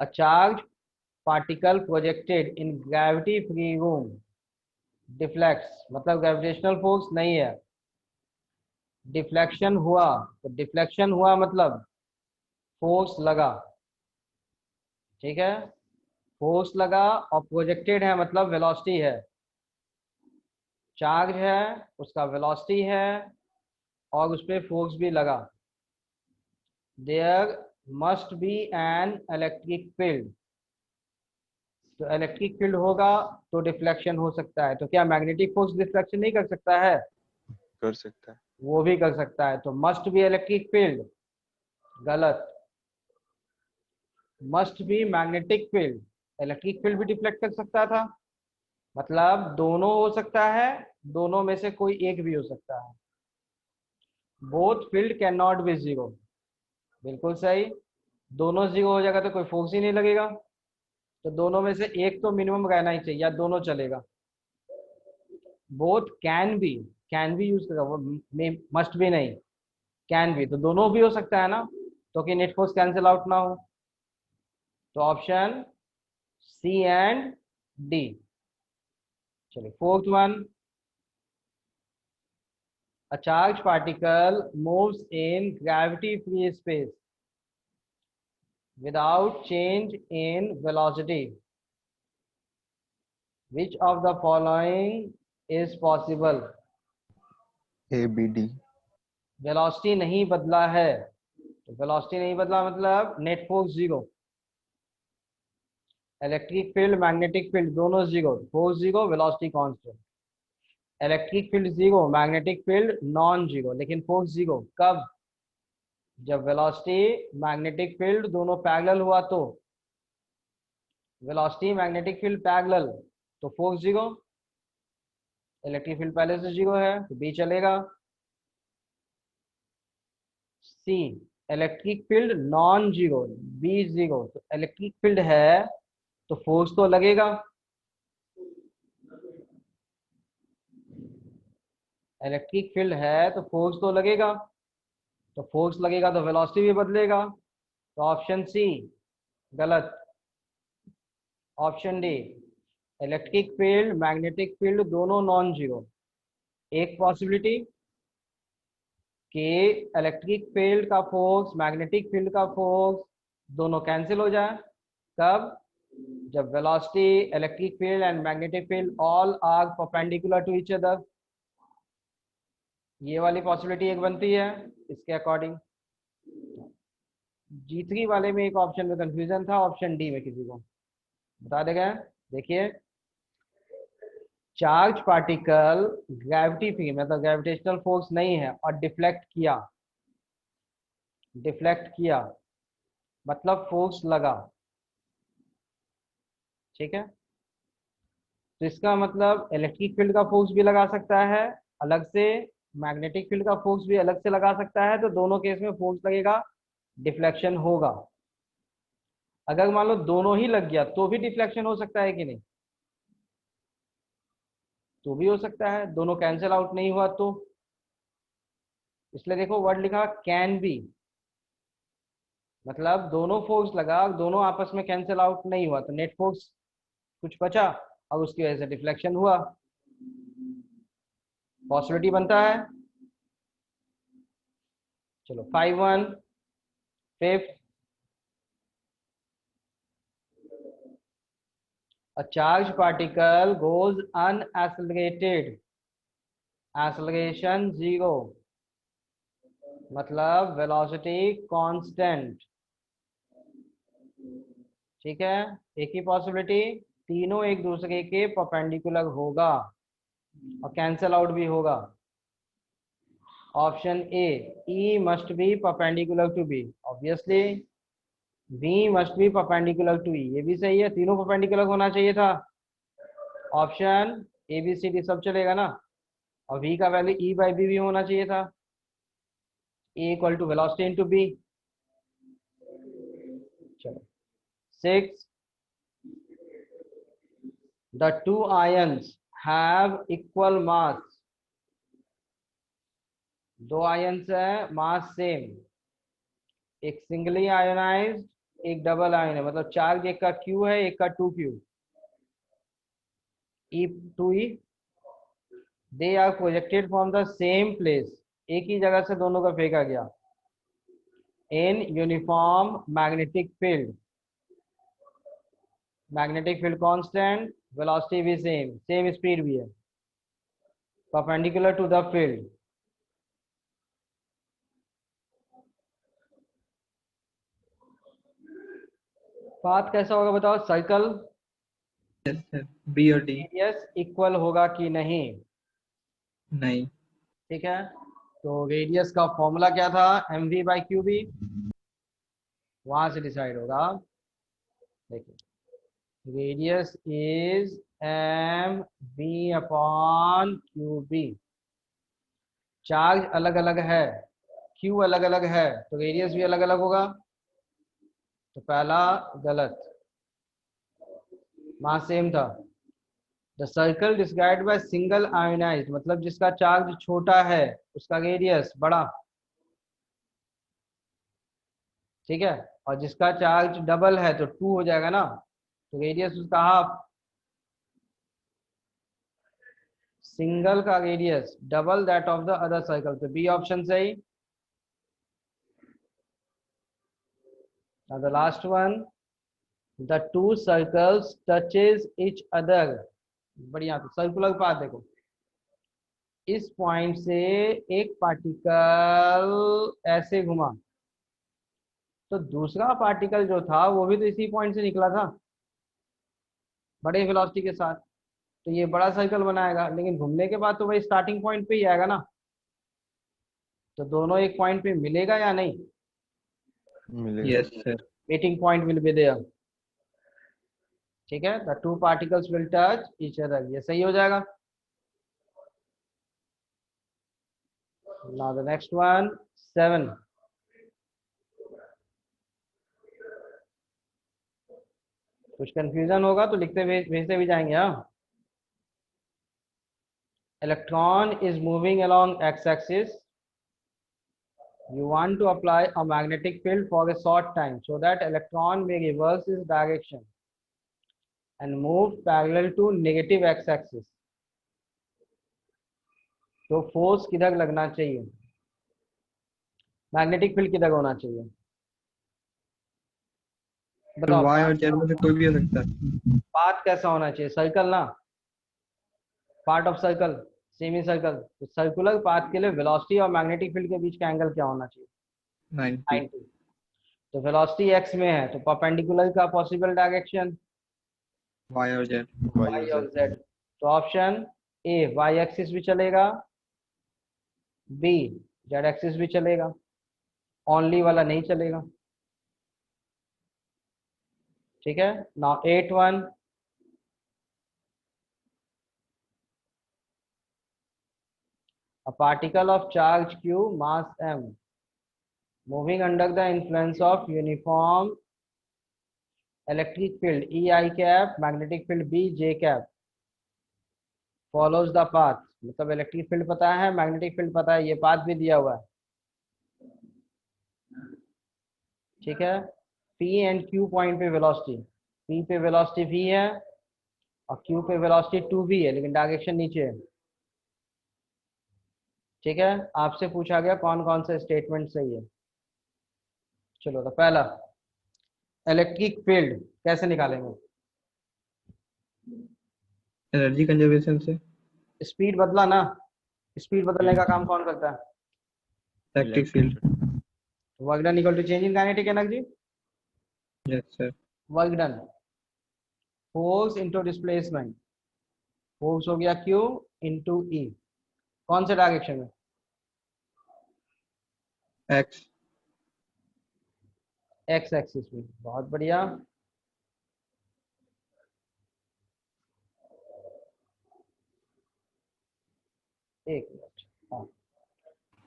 a charge particle projected in gravity free room deflects, मतलब ग्रेविटेशनल फोर्स नहीं है, डिफ्लेक्शन हुआ, तो डिफ्लेक्शन हुआ मतलब फोर्स लगा, ठीक है। फोर्स लगा और प्रोजेक्टेड है मतलब वेलोसिटी है। चार्ज है, उसका वेलोसिटी है और उस पर फोर्स भी लगा। There must be an electric field, तो इलेक्ट्रिक फील्ड होगा तो डिफ्लेक्शन हो सकता है। तो क्या मैग्नेटिक फोर्स डिफ्लेक्शन नहीं कर सकता है? कर सकता है। वो भी कर सकता है, तो मस्ट बी इलेक्ट्रिक फील्ड गलत। Must be magnetic field, electric field भी डिफ्लेक्ट कर सकता था, मतलब दोनों हो सकता है, दोनों में से कोई एक भी हो सकता है। Both field can not be zero, बिल्कुल सही। दोनों जीरो हो जाएगा तो कोई फोर्स ही नहीं लगेगा, तो दोनों में से एक तो मिनिमम रहना ही चाहिए, या दोनों चलेगा। बोथ कैन बी यूज करेगा, वो मस्ट भी नहीं, कैन भी, तो दोनों भी हो सकता है ना, तो कि नेट फोर्स कैंसिल आउट ना हो। तो ऑप्शन सी एंड डी। चलिए fourth one, a charged particle moves in gravity free space without change in velocity. Which of the following is possible? A B D। Velocity नहीं बदला है, velocity नहीं बदला मतलब net force zero, electric field magnetic field दोनों zero, force zero velocity constant. Electric field zero, magnetic field non zero, लेकिन force zero. कब? जब वेलोसिटी मैग्नेटिक फील्ड दोनों पैरेलल हुआ तो, वेलोसिटी मैग्नेटिक फील्ड पैरेलल तो फोर्स जीरो। इलेक्ट्रिक फील्ड पहले से जीरो है तो बी चलेगा। C, electric field non zero, B zero, तो इलेक्ट्रिक फील्ड है तो फोर्स तो लगेगा। इलेक्ट्रिक फील्ड है तो फोर्स तो लगेगा, तो फोर्स लगेगा तो वेलोसिटी भी बदलेगा। तो ऑप्शन सी गलत। Option D, electric field magnetic field दोनों नॉन जीरो। एक पॉसिबिलिटी कि इलेक्ट्रिक फील्ड का फोर्स मैग्नेटिक फील्ड का फोर्स दोनों कैंसिल हो जाए। कब? जब velocity, electric field and magnetic field all are perpendicular to each other. ये वाली पॉसिबिलिटी एक बनती है इसके अकॉर्डिंग। G3 वाले में एक ऑप्शन में कंफ्यूजन था, ऑप्शन डी में किसी को बता देगा। देखिए, चार्ज पार्टिकल ग्रेविटी फ्री मतलब ग्रेविटेशनल फोर्स नहीं है और डिफ्लेक्ट किया, डिफ्लेक्ट किया मतलब फोर्स लगा, ठीक है। तो इसका मतलब इलेक्ट्रिक फील्ड का फोर्स भी लगा सकता है अलग से, मैग्नेटिक फील्ड का फोर्स भी अलग से लगा सकता है, तो दोनों केस में फोर्स लगेगा, डिफ्लेक्शन होगा। अगर मान लो दोनों ही लग गया तो भी डिफ्लेक्शन हो सकता है कि नहीं? तो भी हो सकता है, दोनों कैंसिल आउट नहीं हुआ तो। इसलिए देखो वर्ड लिखा कैन बी, मतलब दोनों फोर्स लगा, दोनों आपस में कैंसिल आउट नहीं हुआ तो नेट फोर्स कुछ बचा और उसकी वजह से डिफ्लेक्शन हुआ। पॉसिबिलिटी बनता है। चलो 5-1। Fifth, a charged particle goes unaccelerated, acceleration zero मतलब वेलोसिटी कांस्टेंट, ठीक है। एक ही पॉसिबिलिटी, तीनों एक दूसरे के परपेंडिकुलर होगा और कैंसल आउट भी होगा। Option A, E must be perpendicular to B, obviously B must be perpendicular to E, ये भी सही है, तीनों परपेंडिकुलर होना चाहिए था। Option A B C D सब चलेगा ना, और v का वैल्यू e बाई बी भी होना चाहिए था, a equal to velocity into B. चलो 6, the two ions have equal mass, दो आयंस है मास सेम, एक सिंगली आयोनाइज्ड एक डबल आयन है, मतलब चार्ज एक का q है एक का 2q, E2E, they are projected from the same place, एक ही जगह से दोनों का फेंका गया, in uniform magnetic field, magnetic field constant, velocity भी सेम, सेम स्पीड भी है, perpendicular to the field. Path कैसा होगा बताओ? सर्कल बी और डी। रेडियस इक्वल होगा कि नहीं? नहीं। ठीक है, तो रेडियस का फॉर्मूला क्या था? mv बाई क्यू बी, वहां से डिसाइड होगा। देखिए, radius is M B upon Q B, charge अलग अलग है, क्यू अलग अलग है, तो रेडियस भी अलग अलग होगा, तो पहला गलत, वहां सेम था। The circle described by single ionised मतलब जिसका चार्ज छोटा है उसका रेडियस बड़ा, ठीक है, और जिसका चार्ज डबल है तो 2 हो जाएगा ना, तो रेडियस उसका हाफ। सिंगल का radius double that of the other circle, तो बी ऑप्शन सही। The last one, the two circles touches each other, बढ़िया। तो सर्कुलर पाथ देखो, इस पॉइंट से एक पार्टिकल ऐसे घुमा, तो दूसरा पार्टिकल जो था वो भी तो इसी पॉइंट से निकला था बड़े वेलोसिटी के साथ, तो ये बड़ा सर्कल बनाएगा, लेकिन घूमने के बाद तो वही स्टार्टिंग पॉइंट पे ही आएगा ना, तो दोनों एक पॉइंट पे मिलेगा या नहीं? मिलेगा। Yes, sir. Meeting point will be there. ठीक है, the two particles will touch each other, ये सही हो जाएगा। Now the next one 7। कुछ कंफ्यूजन होगा तो लिखते भेजते भी जाएंगे। हाँ, electron is moving along x-axis. You want to apply a magnetic field for a short time so that electron may reverse its direction and move parallel to negative x-axis. तो force किधर लगना चाहिए, मैग्नेटिक फील्ड किधर होना चाहिए बताओ? Y और Z में से कोई भी हो सकता है। पाथ कैसा होना चाहिए? सर्कल ना, part of circle, semi circle. तो सर्कुलर पाथ के लिए वेलोसिटी और मैग्नेटिक फील्ड के बीच का एंगल क्या होना चाहिए? 90। 90। तो वेलोसिटी x में है तो परपेंडिकुलर का पॉसिबल डायरेक्शन Y और Z। y और z। तो ऑप्शन ए y एक्सिस भी चलेगा, बी z एक्सिस भी चलेगा, ओनली वाला नहीं चलेगा। ठीक है, now 8-1। A particle of charge q, mass m, moving under the influence of uniform electric field E I cap, magnetic field B J cap, follows the path। मतलब electric field पता है, मैग्नेटिक फील्ड पता है, ये path भी दिया हुआ है। ठीक है, P एंड Q पॉइंट पे वेलोसिटी, P पे वेलोसिटी V है और Q पे वेलोसिटी 2V है, लेकिन डायरेक्शन नीचे है। ठीक है, आपसे पूछा गया कौन कौन सा स्टेटमेंट सही है। चलो, तो पहला इलेक्ट्रिक फील्ड कैसे निकालेंगे? एनर्जी कंजर्वेशन से। स्पीड बदला ना, स्पीड बदलने का काम कौन करता है? Electric field. Work done equal to change in kinetic energy. Yes sir. Work done, force into displacement, force हो गया Q इनटू E, कौन से डायरेक्शन में? एक्स। एक्स एक्सिस में। बहुत बढ़िया। एक मिनट, हाँ,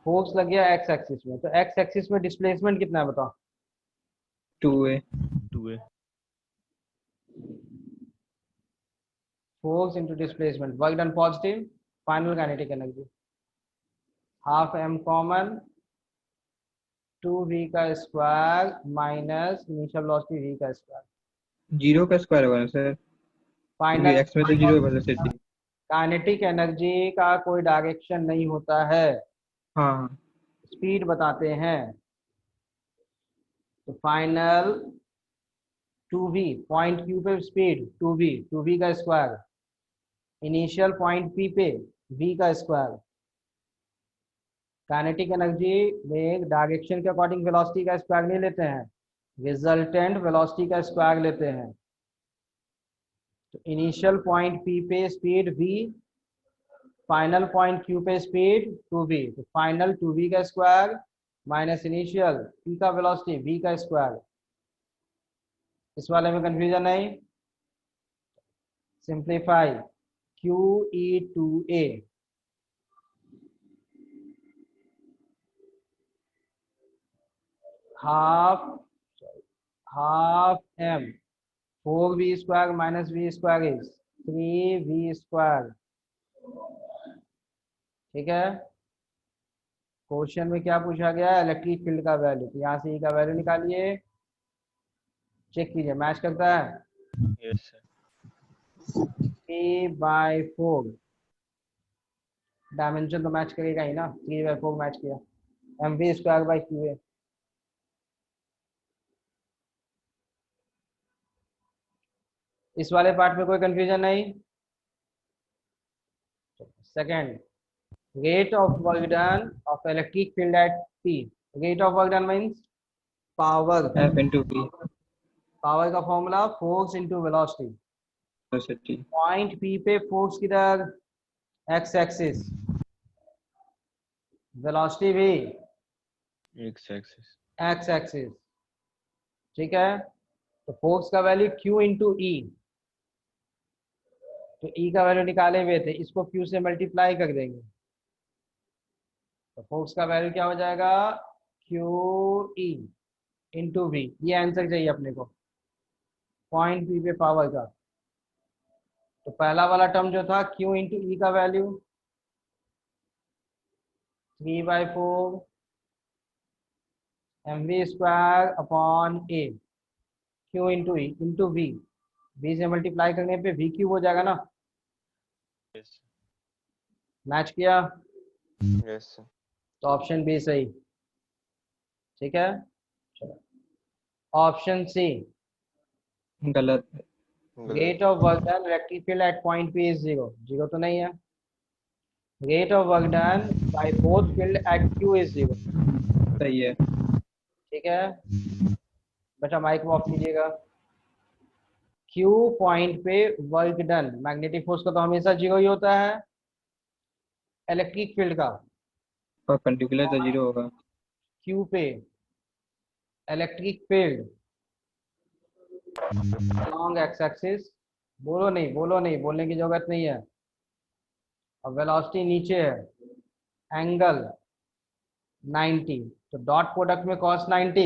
फोर्स लग गया एक्स एक्सिस में, तो एक्स एक्सिस में डिस्प्लेसमेंट कितना है बताओ? 2a। Force into displacement, work done positive, final kinetic energy half m common 2v का square minus initial velocity v का स्क्वायर। 0 का स्क्वायर होगा ना सर, क्योंकि फाइनल x में तो 0 वेलोसिटी। काइनेटिक एनर्जी का कोई डायरेक्शन नहीं होता है, हाँ। स्पीड बताते हैं। तो फाइनल 2v, पॉइंट Q पे स्पीड 2v का स्क्वायर, इनिशियल पॉइंट P पे v का स्क्वायर। काइनेटिक एनर्जी में डायरेक्शन के अकॉर्डिंग वेलोसिटी का स्क्वायर नहीं लेते हैं, रिजल्टेंट वेलोसिटी का स्क्वायर लेते हैं। तो इनिशियल पॉइंट P पे speed v, final point Q पे स्पीड 2v, तो फाइनल 2v का स्क्वायर माइनस इनिशियल P का वेलोसिटी v का स्क्वायर। इस वाले में कंफ्यूजन नहीं, simplify QE2A half m 4v square minus v square is 3v square। ठीक है, क्वेश्चन में क्या पूछा गया? इलेक्ट्रिक फील्ड का वैल्यू, तो यहाँ से E का वैल्यू निकालिए, चेक कीजिए मैच करता है। यस सर।3/4 डायमेंशन तो मैच करेगा ही ना, 3/4 मैच किया, mv स्क्वायर बाई QA। इस वाले पार्ट में कोई कंफ्यूजन नहीं। Second, rate of work done of electric field at P, rate of work done means power, F into V power का formula force into velocity. velocity. Point P पे force किधर, X axis, velocity भी X axis. X axis. ठीक है, तो force का value Q into ई, तो E का वैल्यू निकाले हुए थे, इसको Q से मल्टीप्लाई कर देंगे, तो फोर्स का वैल्यू क्या हो जाएगा, Q E इंटू वी। ये आंसर चाहिए अपने को पॉइंट पी पे पावर का। तो पहला वाला टर्म जो था Q इंटू ई का value 3/4 mv² upon A, Q into E into V, V से मल्टीप्लाई करने पे वी क्यूब हो जाएगा ना। Yes. मैच किया, Yes, sir. तो ऑप्शन बी सही। ठीक है, चलो ऑप्शन सी, गलत। गलत। Rate of work done electric field at point P is zero, zero तो नहीं है। Rate of work done by both field at Q is zero, सही है। ठीक है। बेटा माइक ऑफ कीजिएगा। क्यू पॉइंट पे वर्क डन, मैग्नेटिक फोर्स का तो हमेशा जीरो ही होता है, इलेक्ट्रिक फील्ड का परपेंडिकुलर तो जीरो होगा। क्यू पे electric field along x axis, बोलो नहीं, बोलो नहीं, बोलने की जरूरत नहीं है। और वेलोसिटी नीचे है, एंगल 90, तो डॉट प्रोडक्ट में cos 90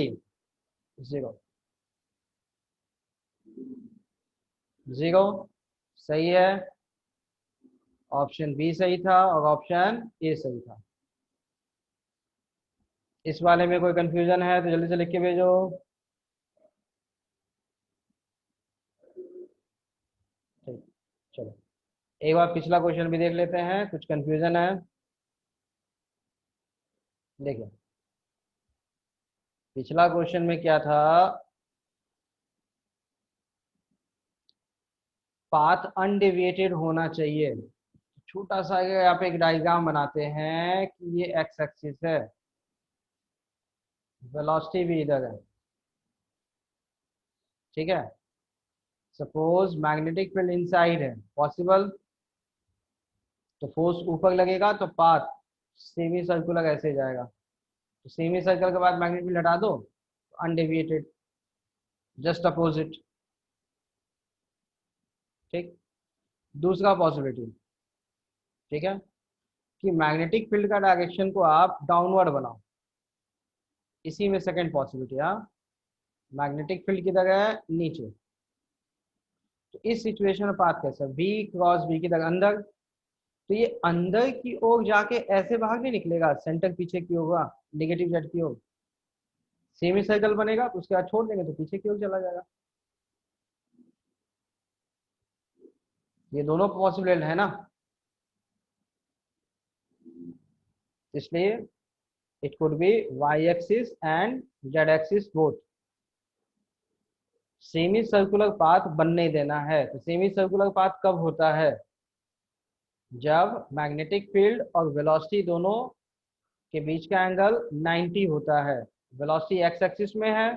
जीरो, जीरो सही है। ऑप्शन बी सही था और ऑप्शन ए सही था। इस वाले में कोई कंफ्यूजन है तो जल्दी से लिख के भेजो। ठीक, चलो एक बार पिछला क्वेश्चन भी देख लेते हैं, कुछ कंफ्यूजन है। देखिए पिछला क्वेश्चन में क्या था, पाथ अनडेविएटेड होना चाहिए। छोटा सा यहाँ पे एक डायग्राम बनाते हैं कि ये एक्स एक्सिस है, वेलोसिटी भी इधर है, ठीक है। सपोज मैग्नेटिक फील्ड इनसाइड है, पॉसिबल, तो फोर्स ऊपर लगेगा तो पाथ सेमी सर्कुलर ऐसे जाएगा, तो सेमी सर्कल के बाद मैग्नेटिक फील्ड हटा दो, अनडेविएटेड, जस्ट अपोजिट। ठीक, दूसरा पॉसिबिलिटी, ठीक है, कि मैग्नेटिक फील्ड का डायरेक्शन को आप डाउनवर्ड बनाओ, इसी में सेकंड पॉसिबिलिटी। हाँ, मैग्नेटिक फील्ड की जगह नीचे, तो इस सिचुएशन में पाथ कैसा, बी क्रॉस बी की जगह अंदर, तो ये अंदर की ओर जाके ऐसे बाहर नहीं निकलेगा, सेंटर पीछे की होगा, नेगेटिव जेड की ओर, सेमी सर्कल बनेगा, तो उसके बाद छोड़ देंगे तो पीछे की ओर चला जाएगा। ये दोनों पॉसिबल है ना, इसलिए it could be Y axis and Z axis both. Semi circular path बनने देना है, तो सेमी सर्कुलर पाथ कब होता है, जब मैग्नेटिक फील्ड और वेलोसिटी दोनों के बीच का एंगल 90 होता है। वेलोसिटी एक्स एक्सिस में है,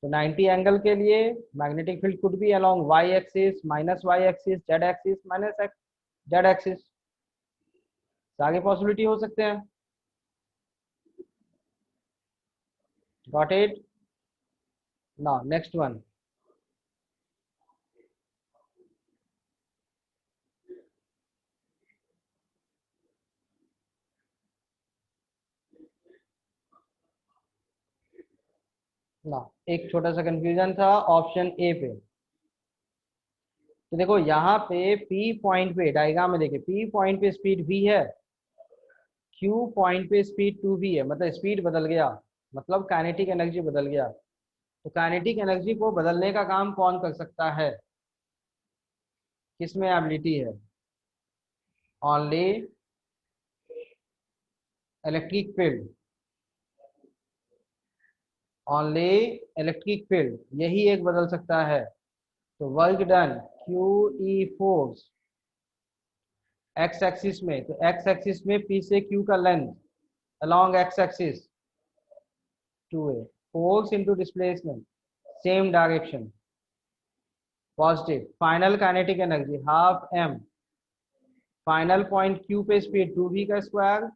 तो 90 एंगल के लिए magnetic field could be along Y axis, minus Y axis, Z axis, minus Z axis, सारी पॉसिबिलिटी हो सकते हैं। Got it? Now next one, ना एक छोटा सा कंफ्यूजन था ऑप्शन ए पे। तो देखो यहाँ पे P पॉइंट पे डायग्राम में देखिए, P पॉइंट पे स्पीड v है, Q पॉइंट पे स्पीड 2v है, मतलब स्पीड बदल गया, मतलब काइनेटिक एनर्जी बदल गया। तो काइनेटिक एनर्जी को बदलने का काम कौन कर सकता है, किसमें एबिलिटी है, only electric field, only electric field, यही एक बदल सकता है। तो work done Q E force x axis में, तो एक्स एक्सिस में पी से क्यू का length along x axis 2a, force into displacement, same direction, positive. Final kinetic energy half m, final point q पे स्पीड 2v का square,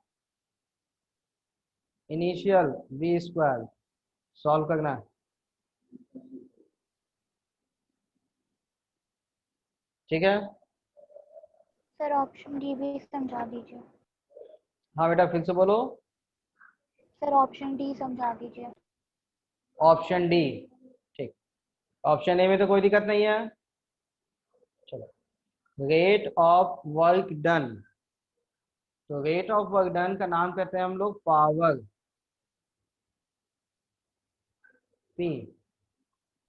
initial v square. Solve करना है. ठीक है. सर ऑप्शन डी भी समझा दीजिए. हाँ बेटा फिर से बोलो. सर ऑप्शन डी समझा दीजिए. Option D. ठीक. ऑप्शन ए में तो कोई दिक्कत नहीं है. चलो. Rate of work done. तो रेट ऑफ वर्क डन का नाम कहते हैं हम लोग पावर. पी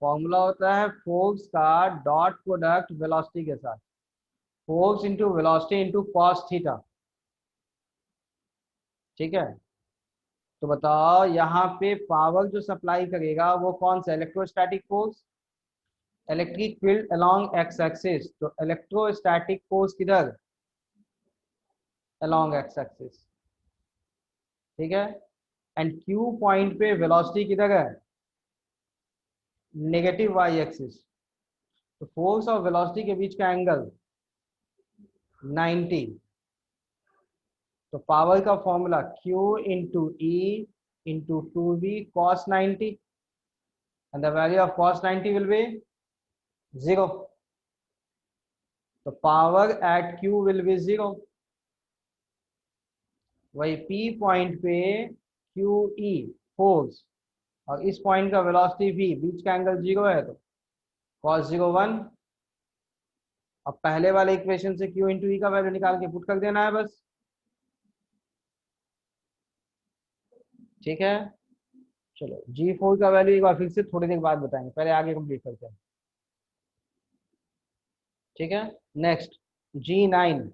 फॉर्मूला होता है फोर्स का डॉट प्रोडक्ट वेलोसिटी के साथ. Force into velocity into cos theta. ठीक है. तो बताओ यहाँ पे पावर जो सप्लाई करेगा वो कौन सा, electrostatic force, electric field along x axis. तो इलेक्ट्रोस्टैटिक फोर्स किधर, अलोंग एक्स एक्सिस. ठीक है. एंड क्यू पॉइंट पे वेलोसिटी किधर है, नेगेटिव वाई एक्सिस. तो फोर्स और वेलोसिटी के बीच का एंगल 90. तो पावर का formula Q into E into 2v cos 90 and the value of cos 90 will be 0. तो power at Q will be 0. वही P पॉइंट पे QE फोर्स और इस पॉइंट का वेलोसिटी v, बीच का एंगल 0 है तो cos 0 1. अब पहले वाले इक्वेशन से Q इंटू ई का वैल्यू निकाल के पुट कर देना है बस. ठीक है. चलो G4 का वैल्यू एक बार फिर से थोड़ी देर बाद बताएंगे, पहले आगे कंप्लीट करते हैं. ठीक है. Next G9.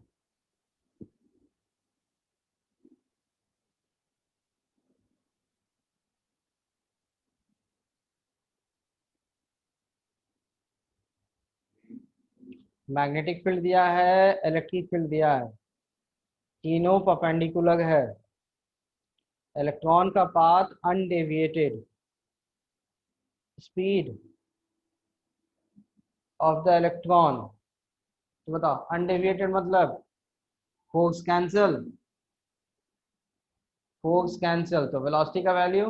मैग्नेटिक फील्ड दिया है, इलेक्ट्रिक फील्ड दिया है, तीनों परपेंडिकुलर है. इलेक्ट्रॉन का path undeviated, speed of the electron. तो बताओ अनडेविएटेड मतलब फोर्स कैंसल, फोर्स कैंसल. तो वेलोसिटी का value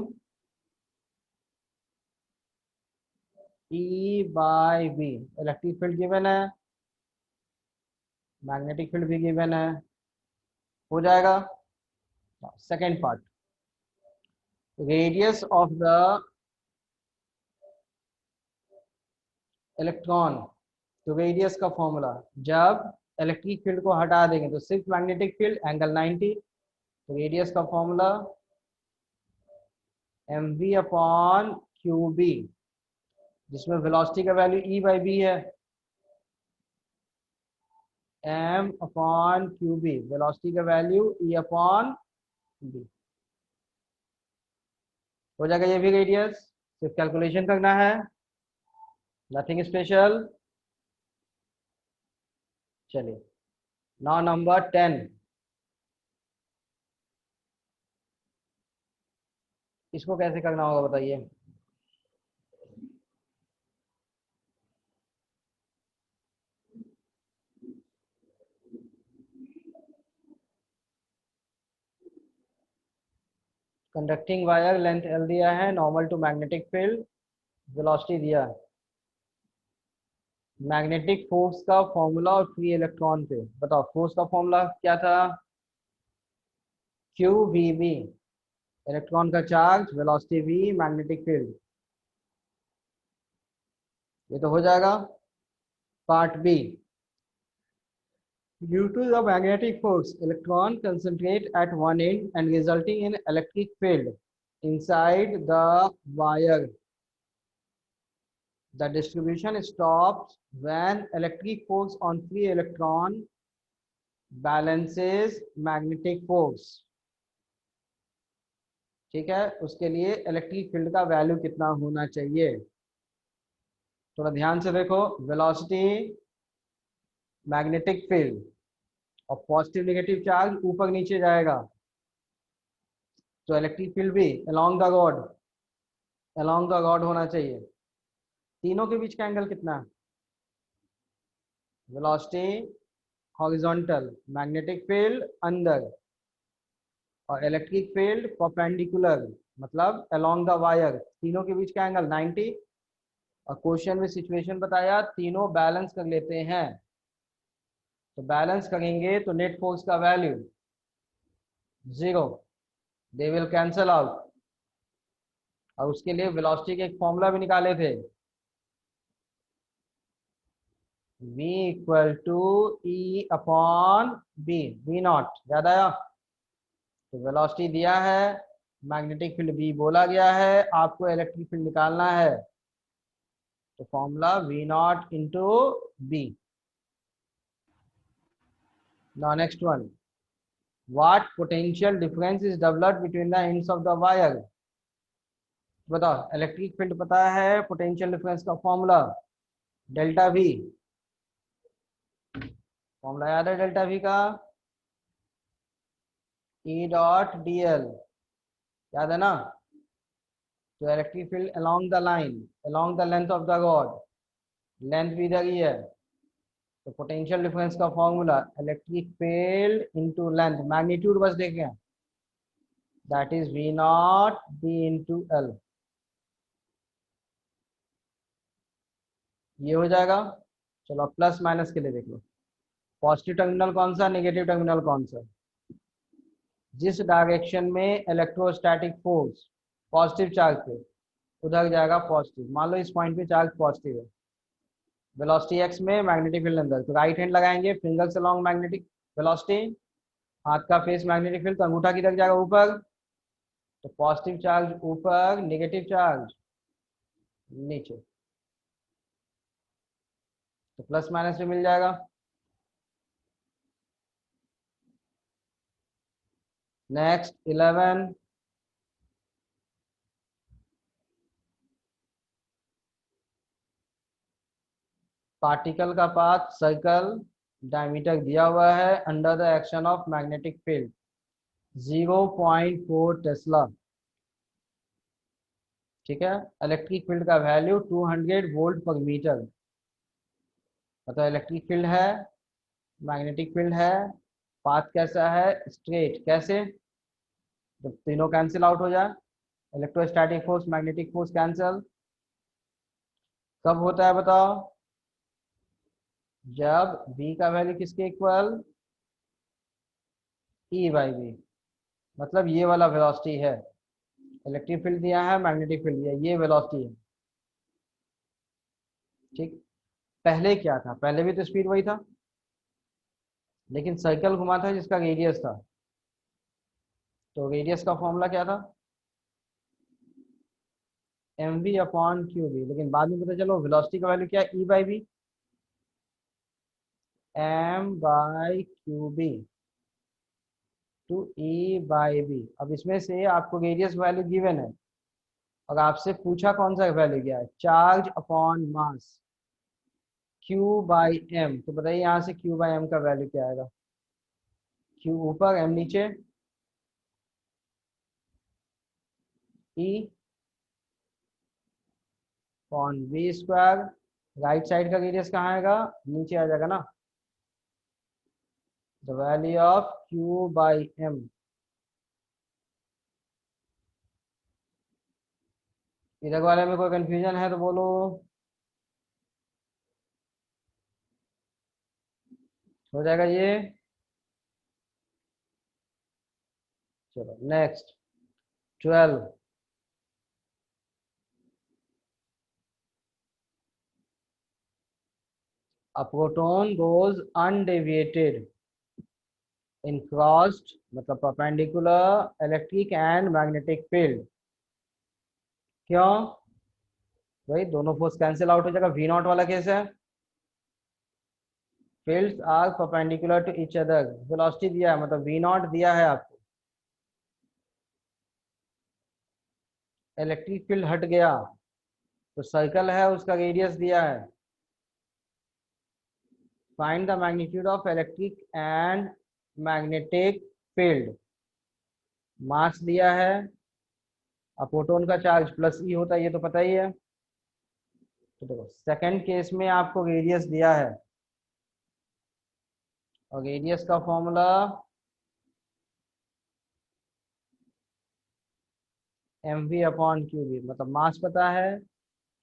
E by B. Electric field given है, मैग्नेटिक फील्ड भी गिवन है. हो जाएगा. Second part, radius of the electron. तो रेडियस का फॉर्मूला, जब इलेक्ट्रिक फील्ड को हटा देंगे तो सिर्फ मैग्नेटिक फील्ड, एंगल 90. तो रेडियस का फॉर्मूला mv अपॉन qb, जिसमें वेलोसिटी का वैल्यू E बाई बी है. m अपॉन qb, वेलोसिटी का वैल्यू E अपॉन b. हो जाएगा ये भी रेडियस. सिर्फ कैलकुलेशन करना है, नथिंग स्पेशल. चलिए नाउ नंबर 10. इसको कैसे करना होगा बताइए. कंडक्टिंग वायर लेंथ L दिया है, normal to magnetic field, velocity दिया है. मैग्नेटिक फोर्स का फॉर्मूला और फ्री इलेक्ट्रॉन पे बताओ. फोर्स का फॉर्मूला क्या था, QVB, इलेक्ट्रॉन का charge, velocity V, magnetic field. ये तो हो जाएगा. Part B, due to the magnetic force, electron concentrate at one end and resulting in electric field inside the wire. The distribution stops when electric force on free electron balances magnetic force. ठीक है. उसके लिए electric field का value कितना होना चाहिए. थोड़ा ध्यान से देखो. वेलोसिटी, मैग्नेटिक फील्ड और पॉजिटिव नेगेटिव चार्ज ऊपर नीचे जाएगा, तो इलेक्ट्रिक फील्ड भी along the rod along the rod होना चाहिए। तीनों के बीच का एंगल कितना है? वेलोसिटी हॉरिजॉन्टल, मैग्नेटिक फील्ड अंदर, और इलेक्ट्रिक फील्ड परपेंडिकुलर, मतलब अलोंग द वायर। तीनों के बीच का एंगल 90। और क्वेश्चन में सिचुएशन बताया तीनों बैलेंस कर लेते हैं, तो बैलेंस करेंगे तो नेट फोर्स का value 0, they will cancel out. और उसके लिए वेलोसिटी के एक फॉर्मूला भी निकाले थे, v equal to E upon B, V naught, याद आया? तो वेलोसिटी दिया है, मैग्नेटिक फील्ड बी बोला गया है, आपको इलेक्ट्रिक फील्ड निकालना है, तो formula V naught into B. Now next one, what potential difference is developed between the ends of the wire. बताओ, इलेक्ट्रिक फील्ड पता है, पोटेंशियल डिफरेंस का फॉर्मूला डेल्टा वी, फॉर्मूला याद है डेल्टा वी का? ई डॉट डी एल, याद है ना? तो electric field along the line, along the length of the rod, length भी इधर ही है, तो पोटेंशियल डिफरेंस का formula electric field into length, magnitude बस देखें, that is V naught B into L. ये हो जाएगा। चलो प्लस माइनस के लिए देख लो, पॉजिटिव टर्मिनल कौन सा, नेगेटिव टर्मिनल कौन सा? जिस डायरेक्शन में इलेक्ट्रोस्टैटिक फोर्स पॉजिटिव चार्ज पे, उधर जाएगा पॉजिटिव। मान लो इस पॉइंट पे चार्ज पॉजिटिव है, वेलोसिटी एक्स में, मैग्नेटिक फील्ड अंदर, तो राइट हैंड लगाएंगे, फिंगर्स अलोंग मैग्नेटिक वेलोसिटी, हाथ का फेस मैग्नेटिक फील्ड, तो अंगूठा किधर जाएगा? ऊपर, तो पॉजिटिव चार्ज ऊपर, नेगेटिव चार्ज नीचे, तो प्लस माइनस में मिल जाएगा। नेक्स्ट 11, पार्टिकल का पाथ सर्कल, डायमीटर दिया हुआ है, under the action of magnetic field 0.4 Tesla, ठीक है। इलेक्ट्रिक फील्ड का वैल्यू 200 वोल्ट पर मीटर। मतलब इलेक्ट्रिक फील्ड है, मैग्नेटिक फील्ड है, पाथ कैसा है? स्ट्रेट। कैसे? जब तीनों कैंसिल आउट हो जाए, electrostatic force magnetic force cancel, कब होता है बताओ? जब v का वैल्यू किसके इक्वल? ई बाई बी, मतलब ये वाला वेलोसिटी है, इलेक्ट्रिक फील्ड दिया है, मैग्नेटिक फील्ड दिया है, ये वेलोसिटी है, ठीक। पहले क्या था? पहले भी तो स्पीड वही था, लेकिन सर्कल घुमा था जिसका रेडियस था, तो रेडियस का फॉर्मूला क्या था? M V upon Q B. लेकिन बाद में पता चलो वेलोसिटी का वैल्यू क्या है? E by B, M by Q B two E by B. अब इसमें से आपको रेडियस वैल्यू गिवन है, और आपसे पूछा कौन सा वैल्यू क्या है? Charge upon mass, Q by M. तो बताइए यहाँ से क्यू बाई एम का वैल्यू क्या आएगा? क्यू ऊपर, एम नीचे, E upon V square. Right side का रेडियस कहाँ आएगा? नीचे आ जाएगा ना। The value of Q by M, इधर वाले में कोई कंफ्यूजन है तो बोलो। हो जाएगा ये। चलो next 12, a proton goes undeviated in crossed, मतलब perpendicular electric and magnetic field। क्यों? भाई दोनों फोर्स कैंसिल आउट हो जाएगा। वी नॉट वाला केस है, fields are perpendicular to each other, velocity दिया है, मतलब वी नॉट दिया है आपको, इलेक्ट्रिक फील्ड हट गया तो सर्कल है, उसका रेडियस दिया है। Find the magnitude of electric and magnetic field, mass दिया है अब प्रोटॉन का चार्ज प्लस ई होता है, ये तो पता ही है। तो देखो सेकंड केस में आपको रेडियस दिया है और रेडियस का फॉर्मूला mv अपॉन क्यूबी, मतलब मास पता है,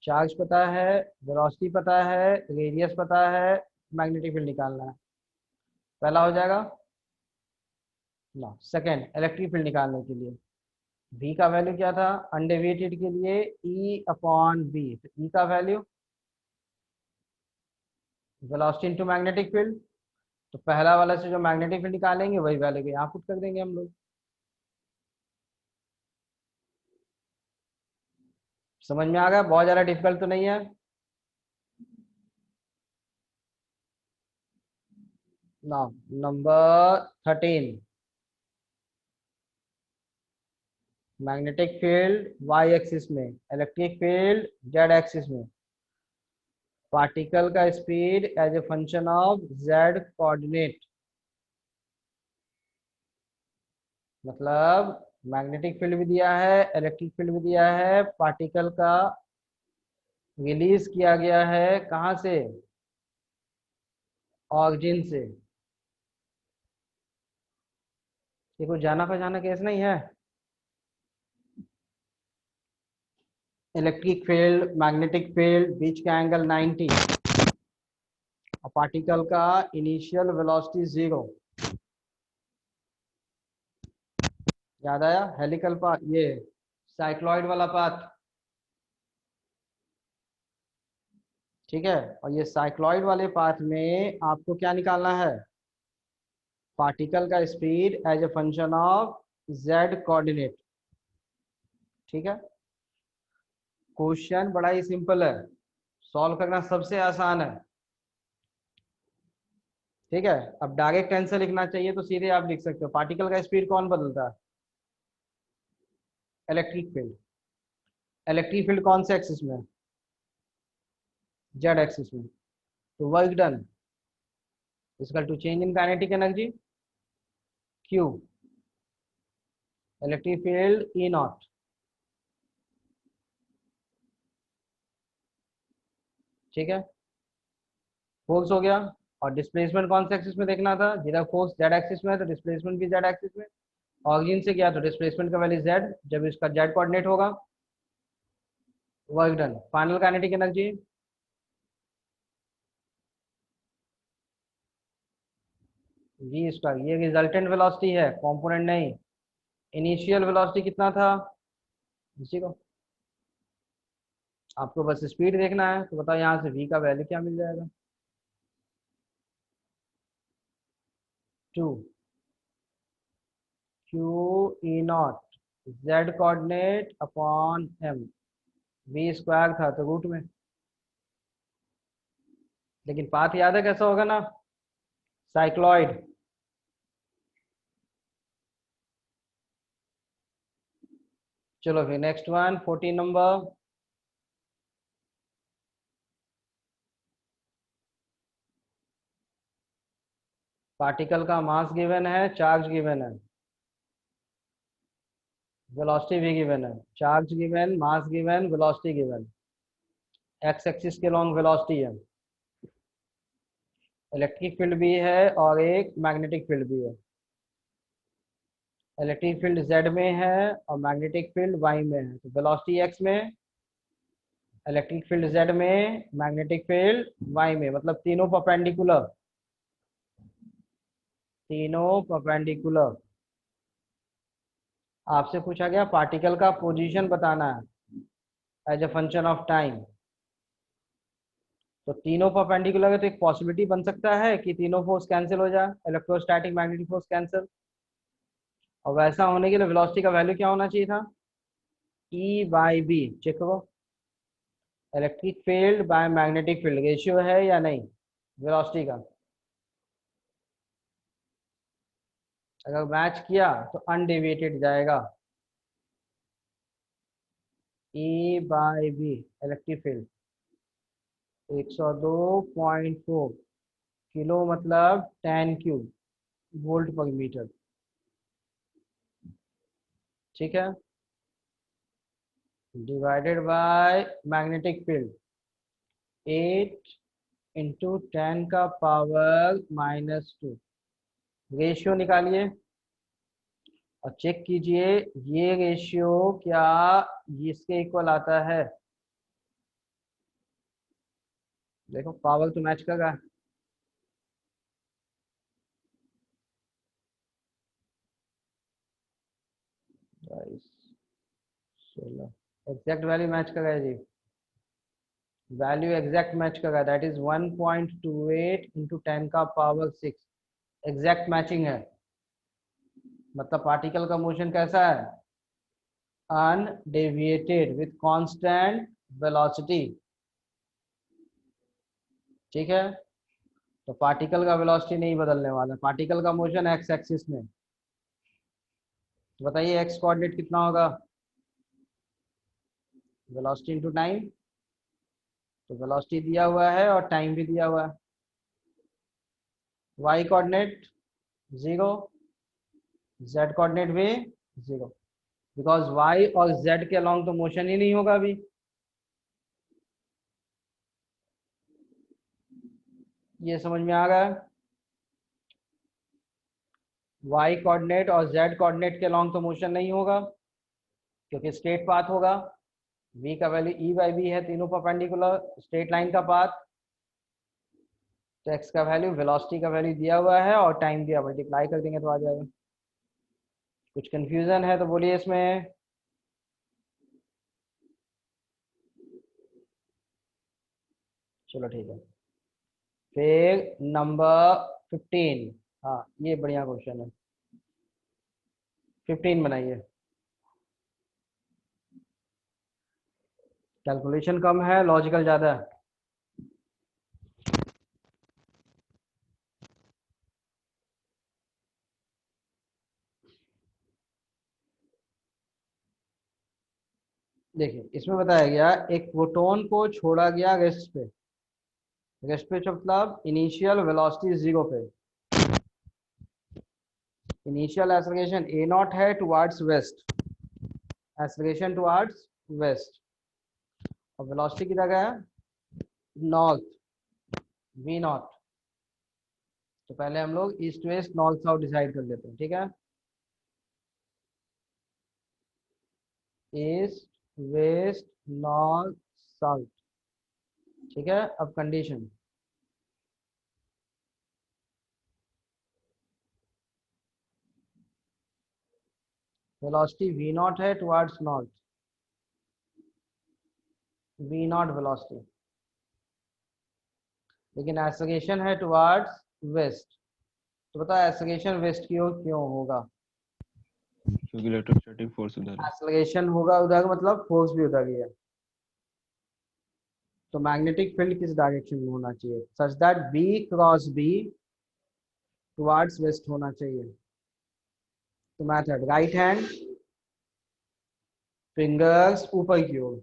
चार्ज पता है, वेलोसिटी पता है, रेडियस पता है, मैग्नेटिक फील्ड निकालना है। पहला हो जाएगा ना। सेकंड इलेक्ट्रिक फील्ड निकालने के लिए v का वैल्यू क्या था अनडेविएटेड के लिए, e अपॉन b। तो e का value velocity into magnetic field, तो पहला वाला से जो मैग्नेटिक फील्ड निकालेंगे वही वैल्यू को यहाँ पुट कर देंगे हम लोग। समझ में आ गया? बहुत ज्यादा डिफिकल्ट तो नहीं है ना। Number 13, magnetic field Y axis में, इलेक्ट्रिक फील्ड जेड एक्सिस में, पार्टिकल का speed as a function of Z coordinate. मतलब मैग्नेटिक फील्ड भी दिया है, इलेक्ट्रिक फील्ड भी दिया है, पार्टिकल का रिलीज किया गया है कहाँ से, ऑरिजिन से। ये कोई जाना पहचाना केस नहीं है। इलेक्ट्रिक फील्ड मैग्नेटिक फील्ड बीच का एंगल 90 और पार्टिकल का इनिशियल वेलोसिटी 0। याद आया? हेलिकल पाथ, ये साइक्लॉइड वाला पाथ, ठीक है। और ये साइक्लॉइड वाले पाथ में आपको क्या निकालना है, पार्टिकल का speed as a function of Z coordinate, ठीक है। क्वेश्चन बड़ा ही सिंपल है, सॉल्व करना सबसे आसान है, ठीक है। अब डायरेक्ट आंसर लिखना चाहिए तो सीधे आप लिख सकते हो, पार्टिकल का स्पीड कौन बदलता है, इलेक्ट्रिक फील्ड। इलेक्ट्रिक फील्ड कौन से एक्सिस में, जेड एक्सिस में। तो work done equal to change in kinetic energy Q, electric field E naught, ठीक है। फोर्स हो गया, और डिस्प्लेसमेंट कौन से एक्सिस में देखना था, जिधर फोर्स जेड एक्सिस में है तो डिस्प्लेसमेंट भी जेड एक्सिस में। ऑरिजिन से गया तो डिस्प्लेसमेंट का वैल्यू जेड, जब इसका जेड कोऑर्डिनेट होगा। Work done. Final kinetic energy v square, ये रिजल्टेंट वेलोसिटी है, कंपोनेंट नहीं। इनिशियल वेलोसिटी कितना था, इसी को आपको बस स्पीड देखना है, तो बताओ यहाँ से v का वैल्यू क्या मिल जाएगा, 2 q e not Z coordinate upon m, v square था तो रूट में। लेकिन पाथ याद है कैसा होगा ना, साइक्लॉइड। चलो फिर नेक्स्ट वन 14 नंबर, पार्टिकल का मास गिवन है, चार्ज गिवन है, वेलोसिटी भी गिवन है। Charge given, mass given, velocity given, x axis के लॉन्ग वेलोसिटी है, इलेक्ट्रिक फील्ड भी है और एक मैग्नेटिक फील्ड भी है। इलेक्ट्रिक फील्ड जेड में है और मैग्नेटिक फील्ड वाई में है, तो वेलोसिटी एक्स में, इलेक्ट्रिक फील्ड जेड में, मैग्नेटिक फील्ड वाई में, मतलब तीनों परपेंडिकुलर, तीनों परपेंडिकुलर। आपसे पूछा गया पार्टिकल का पोजीशन बताना है as a function of time, तो तीनों परपेंडिकुलर है, तो एक पॉसिबिलिटी बन सकता है कि तीनों फोर्स कैंसिल हो जाए, इलेक्ट्रोस्टैटिक मैग्नेटिक फोर्स कैंसिल। और वैसा होने के लिए वेलोसिटी का वैल्यू क्या होना चाहिए था, E बाई बी। चेक करो, electric field bye magnetic field ratio है या नहीं वेलोसिटी का, अगर मैच किया तो अनडेविएटेड जाएगा। E by B electric field 102.4 kilo, मतलब 10 क्यूब वोल्ट पर मीटर, ठीक है। Divided by magnetic field 8 into 10 का पावर -2। रेशियो निकालिए और चेक कीजिए ये रेशियो क्या इसके इक्वल आता है। देखो पावर तो मैच कर रहा है। एग्जैक्ट वैल्यू मैच कर रहा है जी, वैल्यू एग्जैक्ट मैच कर रहा है। दैट इज 1.28 इंटू 10 का पावर 6। एग्जैक्ट मैचिंग है, मतलब पार्टिकल का मोशन कैसा है, अनडेविएटेड विथ कांस्टेंट वेलोसिटी। ठीक है, तो पार्टिकल का वेलोसिटी नहीं बदलने वाला, पार्टिकल का मोशन एक्स एक्सिस में। तो बताइए एक्स कोऑर्डिनेट कितना होगा, वेलोसिटी इनटू टाइम। तो वेलोसिटी दिया हुआ है और टाइम भी दिया हुआ है। वाई कोऑर्डिनेट 0, जेड कोऑर्डिनेट भी 0, बिकॉज वाई और जेड के अलोंग तो मोशन ही नहीं होगा अभी। ये समझ में आ गया, वाई कोऑर्डिनेट और जेड कोऑर्डिनेट के अलोंग तो मोशन नहीं होगा क्योंकि स्ट्रेट पाथ होगा। v का वैल्यू e बाई बी है, तीनों परपेंडिकुलर स्ट्रेट लाइन का पाथ। तो x का वैल्यू, वेलोसिटी का वैल्यू दिया हुआ है और टाइम दिया, मल्टीप्लाई कर देंगे तो आ जाएगा। कुछ कंफ्यूजन है तो बोलिए इसमें। चलो ठीक है, फिर नंबर 15। हाँ ये बढ़िया क्वेश्चन है, 15 बनाइए। कैलकुलेशन कम है, लॉजिकल ज्यादा है। देखिए इसमें बताया गया एक प्रोटॉन को छोड़ा गया रेस्ट पे। रेस्ट पे मतलब इनिशियल वेलोसिटी 0 पे, इनिशियल एक्सेलरेशन a नॉट है towards waste, acceleration towards waste, और वेलोसिटी किधर है, नॉर्थ, v नॉट। तो पहले हम लोग east west north south decide कर लेते हैं। ठीक है, ईस्ट वेस्ट नॉर्थ साउथ। ठीक है, अब कंडीशन, वेलोसिटी v नॉट है towards north, v not velocity, लेकिन एक्सेलरेशन है टुवर्ड्स वेस्ट। तो बताओ एक्सेलरेशन वेस्ट की ओर क्यों होगा, क्योंकि इलेक्ट्रोस्टैटिक फोर्स उधर है। एक्सेलरेशन होगा उधर मतलब फोर्स भी उधर ही है। तो मैग्नेटिक फील्ड किस डायरेक्शन में होना चाहिए, such that b cross b towards waste होना चाहिए। तो मेथड, राइट हैंड फिंगर्स ऊपर की ओर,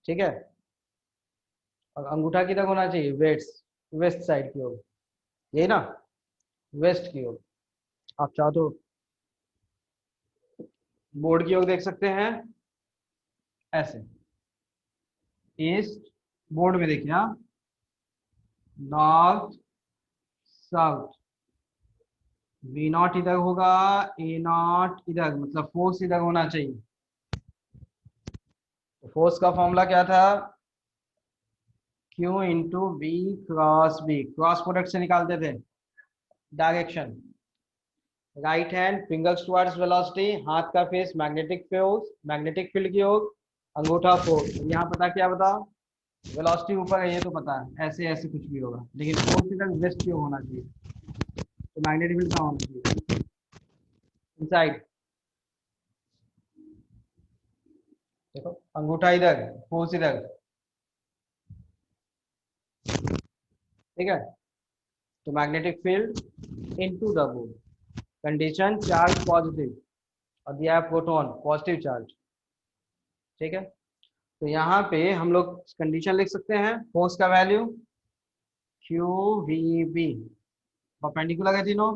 ठीक है, और अंगूठा किधर होना चाहिए, वेस्ट साइड की ओर, यही ना, वेस्ट की ओर। आप चाहो तो बोर्ड की ओर देख सकते हैं ऐसे, ईस्ट, बोर्ड में देखिए, हाँ, नॉर्थ साउथ, v नॉट इधर होगा, a नॉट इधर, मतलब फोर्स इधर होना चाहिए। तो फोर्स का फॉर्मूला क्या था, q into B cross B, cross product से निकालते थे direction. Right hand fingers towards velocity, हाथ का face magnetic force, magnetic field की ओर, अंगूठा फोर्स। यहाँ पता क्या बता, वेलोसिटी ऊपर है ये तो पता है, ऐसे ऐसे कुछ भी होगा, लेकिन फोर्स इधर वेस्ट की ओर होना चाहिए। तो मैग्नेटिक फील्ड कहाँ होना चाहिए, इनसाइड। देखो अंगूठा इधर, फोर्स इधर, ठीक है। तो magnetic field into the board, condition charge positive और दिया है प्रोटॉन पॉजिटिव चार्ज, ठीक है। तो यहाँ पे हम लोग कंडीशन लिख सकते हैं, फोर्स का value Q we B perpendicular है तीनों,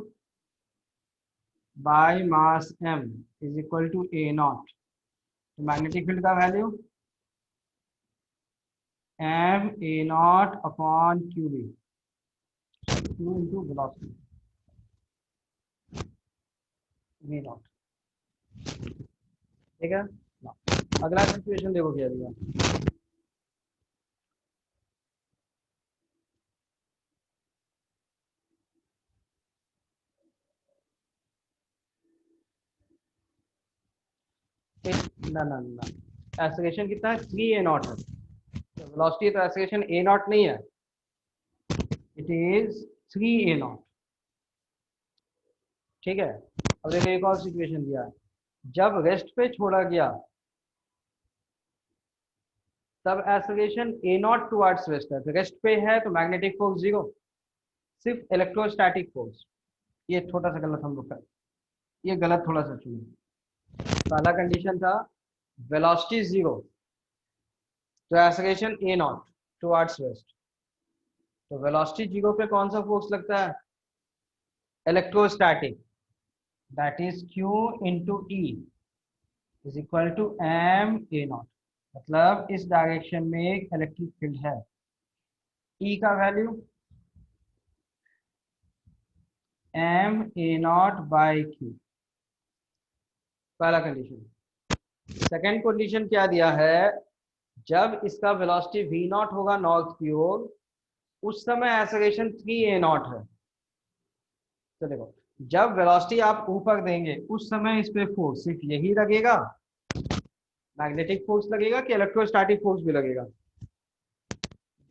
by mass m is equal to a naught. तो मैग्नेटिक फील्ड का value M A naught upon Q B, Q into velocity V naught. ठीक है ना। अगला सिचुएशन देखो क्या दिया। ना ना ना, एक्सेलरेशन कितना है, 3 a नॉट है। तो वेलोसिटी तो एक्सेलरेशन a नॉट नहीं है, इट इज 3 a नॉट। ठीक है। अब देखो एक और सिचुएशन दिया है, जब रेस्ट पे छोड़ा गया तब acceleration a naught towards rest है। तो रेस्ट पे है तो मैग्नेटिक फोर्स 0, सिर्फ इलेक्ट्रोस्टैटिक फोर्स। ये छोटा सा गलत हम लोग का, ये गलत थोड़ा सा चुने। पहला कंडीशन था वेलोसिटी 0, तो acceleration a naught towards rest. तो वेलोसिटी 0 पे कौन सा फोर्स लगता है, electrostatic, that is q into E is equal to M A naught. मतलब इस डायरेक्शन में एक इलेक्ट्रिक फील्ड है, ई का value M A naught by Q. पहला कंडीशन। सेकेंड कंडीशन क्या दिया है, जब इसका वेलोसिटी वी नॉट होगा नॉर्थ की ओर, उस समय एक्सेलरेशन 3 a नॉट है। तो देखो, जब वेलोसिटी आप ऊपर देंगे उस समय इस पे फोर्स सिर्फ यही लगेगा, मैग्नेटिक फोर्स लगेगा कि इलेक्ट्रोस्टैटिक फोर्स भी लगेगा,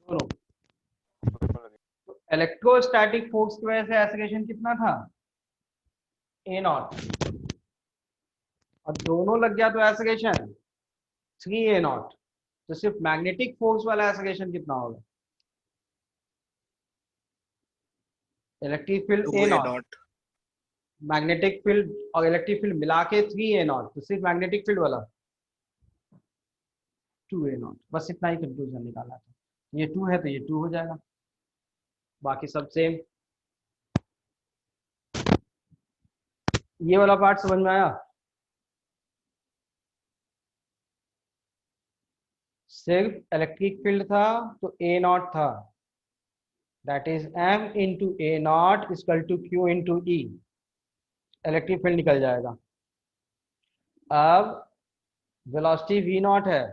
दोनों। तो इलेक्ट्रोस्टैटिक फोर्स की वजह से एक्सेलरेशन कितना था, a नॉट, और दोनों लग गया तो एक्सेलरेशन 3 a नॉट। तो सिर्फ मैग्नेटिक फोर्स वाला एक्सेलरेशन कितना होगा, electric field to a A naught, naught. Magnetic field और इलेक्ट्रिक फील्ड मिला के 3 a नॉट, तो सिर्फ मैग्नेटिक फील्ड वाला 2 a नॉट। बस इतना ही कंक्लूजन निकाला था। ये 2 है तो ये 2 हो जाएगा, बाकी सब सेम। ये वाला पार्ट समझ में आया, सिर्फ इलेक्ट्रिक फील्ड था तो a नॉट था, that is m into A naught equal to Q into E, electric field निकल जाएगा। अब वेलोसिटी v नॉट है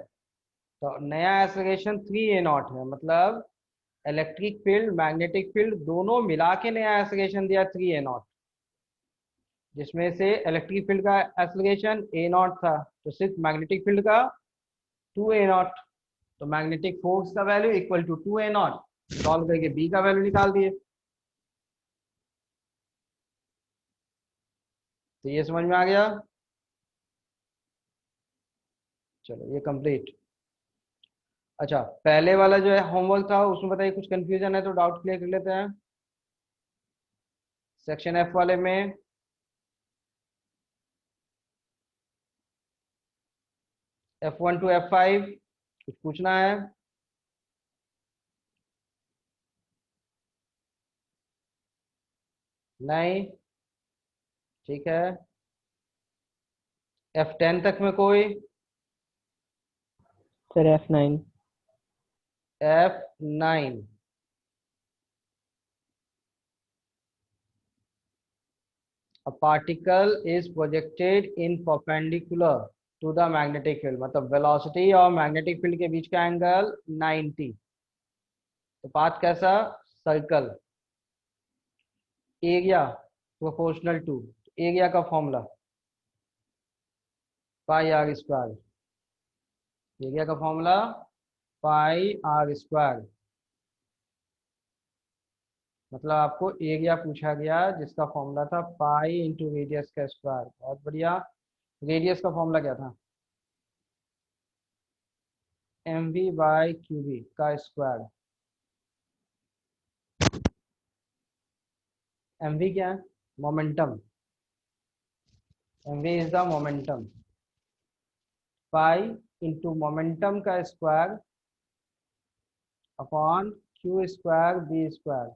तो नया एक्सेलरेशन 3 a नॉट है, मतलब इलेक्ट्रिक फील्ड मैग्नेटिक फील्ड दोनों मिला के नया एक्सेलरेशन दिया 3 a नॉट, जिसमें से इलेक्ट्रिक फील्ड का एक्सेलरेशन a नॉट था तो सिर्फ मैग्नेटिक फील्ड का 2 a नॉट। तो मैग्नेटिक फोर्स का value equal to 2 a naught, solve करके b का वैल्यू निकाल दिए। तो ये समझ में आ गया। चलो ये कंप्लीट। अच्छा, पहले वाला जो है होमवर्क था उसमें बताइए कुछ कंफ्यूजन है तो डाउट क्लियर कर लेते हैं। सेक्शन एफ वाले में F1 टू F5 कुछ पूछना है, नहीं, ठीक है। F10 तक में कोई, sir F9। F9 a particle is projected in perpendicular to the magnetic field, मतलब वेलोसिटी और मैग्नेटिक फील्ड के बीच का एंगल 90। तो पाथ कैसा, circle. Area proportional to, area का formula pi R square, area का फॉर्मूला पाई आर स्क्वायर। मतलब आपको एरिया पूछा गया जिसका फॉर्मूला था पाई इंटू रेडियस का स्क्वायर। बहुत बढ़िया। रेडियस का फॉर्मूला क्या था, M V by Q V का स्क्वायर। एम वी क्या है, momentum, M V is the momentum, pi into momentum का square upon Q square B square.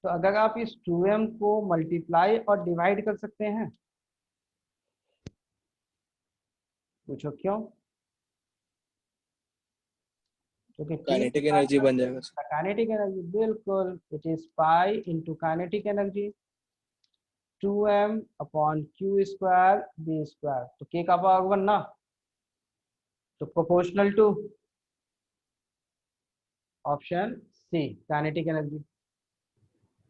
तो अगर आप इस 2m को मल्टीप्लाई और डिवाइड कर सकते हैं, पूछो क्यों? क्योंकि काइनेटिक एनर्जी बन जाएगा सर। काइनेटिक एनर्जी, बिल्कुल, it is pi into kinetic energy 2m upon Q square B square. तो के का पावर 1 ना, तो proportional to option C kinetic energy.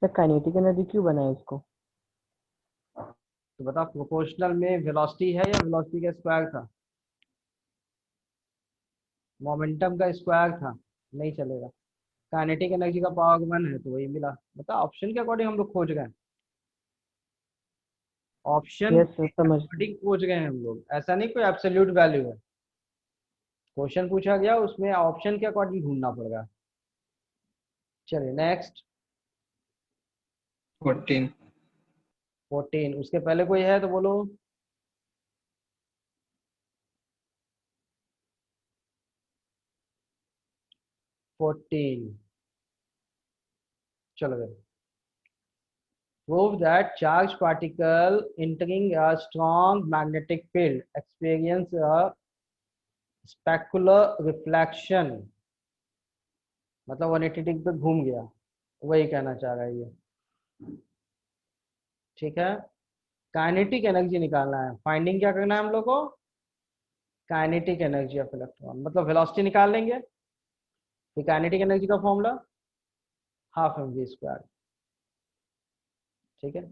Sir kinetic energy क्यों बनाया इसको? तो बताओ, प्रोपोर्शनल में वेलोसिटी है या वेलोसिटी का स्क्वायर था? मोमेंटम का स्क्वायर था, नहीं चलेगा। काइनेटिक एनर्जी का पावर 1 है तो वही मिला। बताओ, ऑप्शन के अकॉर्डिंग हम लोग खोज गए, ऑप्शन यस सर समझ। अकॉर्डिंग खोज गए हम लोग, ऐसा नहीं कोई एब्सोल्यूट वैल्यू है। क्वेश्चन पूछा गया उसमें ऑप्शन के अकॉर्डिंग ढूंढना पड़ेगा। चलिए नेक्स्ट 14। 14। उसके पहले कोई है तो बोलो। चलो गए। Prove that charged particle entering a strong magnetic field experience a specular reflection, मतलब 180 डिग्री पे घूम गया, वही कहना चाह रहा है ये। ठीक है, काइनेटिक एनर्जी निकालना है। फाइंडिंग क्या करना है हम लोग को? काइनेटिक एनर्जी ऑफ इलेक्ट्रॉन, मतलब वेलोसिटी निकाल लेंगे। फिर काइनेटिक एनर्जी का formula half M V square. ठीक है,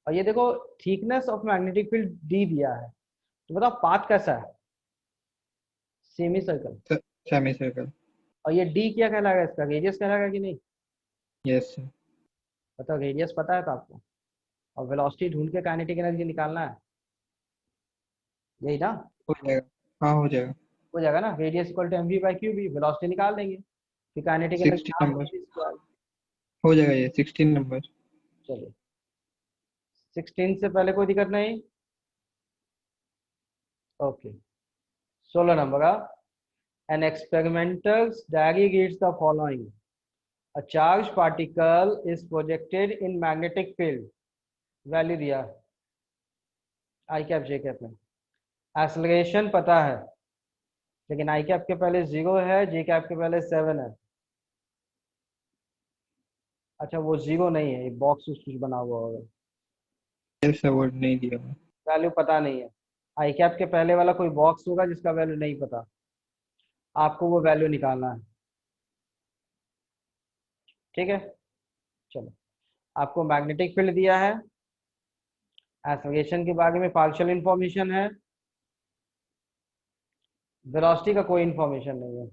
और ये देखो thickness of magnetic field D दिया है, तो बताओ पाथ कैसा है? Semi circle. Semi circle. और ये डी क्या कहलाएगा? इसका रेडियस कहलाएगा कि नहीं? Yes sir. बताओ, रेडियस पता है तो आपको, और वेलोसिटी ढूंढ के काइनेटिक एनर्जी निकालना है, यही ना? हो जाएगा, हाँ हो जाएगा। हो जाएगा ना, radius equal to mv by Q B, velocity निकाल देंगे, फिर काइनेटिक एनर्जी 16 नंबर हो जाएगा, ये 16 नंबर। चलिए 16 से पहले कोई दिक्कत नहीं। ओके 16 नंबर का, an experimental diary reads the following, a charge particle is projected in magnetic field, value दिया आई कैप जे कैप में, एक्सेलरेशन पता है, लेकिन आई कैप के पहले 0 है, जे कैप के पहले 7 है। अच्छा वो 0 नहीं है, एक बॉक्स कुछ बना हुआ होगा, यस सर, वर्ड नहीं दिया हुआ। वैल्यू पता नहीं है। आई कैप के पहले वाला कोई बॉक्स होगा जिसका वैल्यू नहीं पता, आपको वो वैल्यू निकालना है। ठीक है, चलो आपको मैग्नेटिक फील्ड दिया है, एक्सेलरेशन के बारे में पार्शियल इंफॉर्मेशन है, वेलोसिटी का कोई इंफॉर्मेशन नहीं है।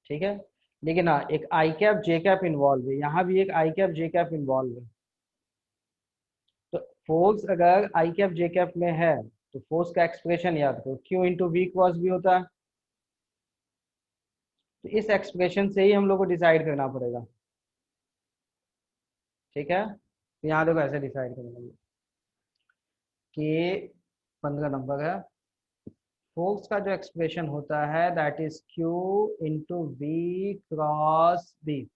ठीक है, लेकिन हाँ एक आई कैप जे कैप इन्वॉल्व है, यहाँ भी एक आई कैप जे कैप इन्वॉल्व है। तो फोर्स अगर आई कैप जे कैप में है तो फोर्स का एक्सप्रेशन याद करो, क्यू इंटू वी क्रॉस भी होता है। तो इस एक्सप्रेशन से ही हम लोग को डिसाइड करना पड़ेगा। ठीक है, तो यहाँ देखो ऐसे डिसाइड करेंगे कि 15 नंबर है, फोर्स का जो एक्सप्रेशन होता है that is Q into V cross B,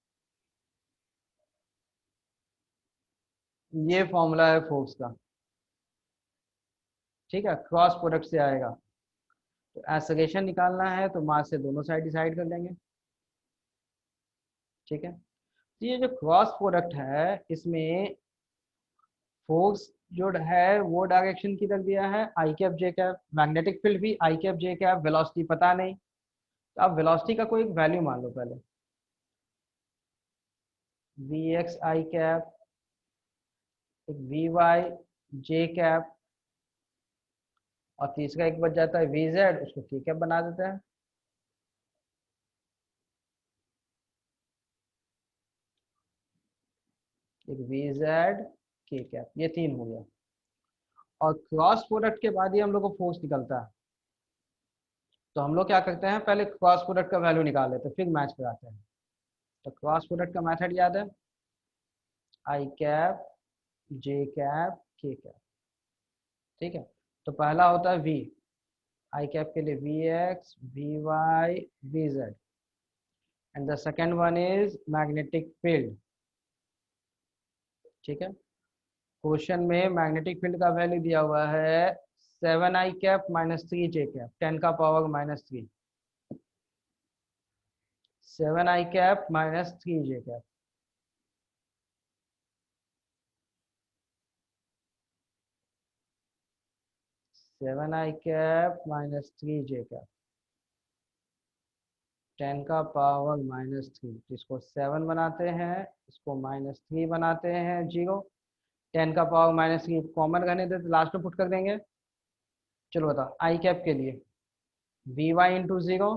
ये फॉर्मूला है फोर्स का। ठीक है, क्रॉस प्रोडक्ट से आएगा। तो एक्सेलरेशन निकालना है तो मास से दोनों साइड डिसाइड कर लेंगे। ठीक है, तो ये जो क्रॉस प्रोडक्ट है इसमें फोर्स जो है वो डायरेक्शन की रख दिया है आई कैप जे कैप, मैग्नेटिक फील्ड भी आई कैप जे कैप, वेलोसिटी पता नहीं। तो आप वेलोसिटी का कोई एक वैल्यू मान लो पहले, वी एक्स आई कैप, एक वी वाई जे कैप, और तीसरा एक बच जाता है वी जेड, उसको के कैप बना देते हैं। एक वी जेड के कैप, ये 3 हो गया। और क्रॉस प्रोडक्ट के बाद ही हम लोग को फोर्स निकलता है, तो हम लोग क्या करते हैं पहले क्रॉस प्रोडक्ट का वैल्यू निकाल लेते हैं फिर मैच कराते हैं। तो क्रॉस प्रोडक्ट का मेथड याद है, आई कैप जे कैप के कैप। ठीक है, तो पहला होता है वी, आई कैप के लिए V X V Y V Z, and the second one is magnetic field. ठीक है, क्वेश्चन में मैग्नेटिक फील्ड का वैल्यू दिया हुआ है 7i cap minus 3j cap 10 का power minus 3, 7i cap minus 3j cap, seven आई कैप माइनस 3j कैप 10 का power minus 3, जिसको 7 बनाते हैं इसको माइनस 3 बनाते हैं 0, 10 का पावर माइनस 3 कॉमन करने देते तो लास्ट में पुट कर देंगे। चलो बताओ आई कैप के लिए V Y into 0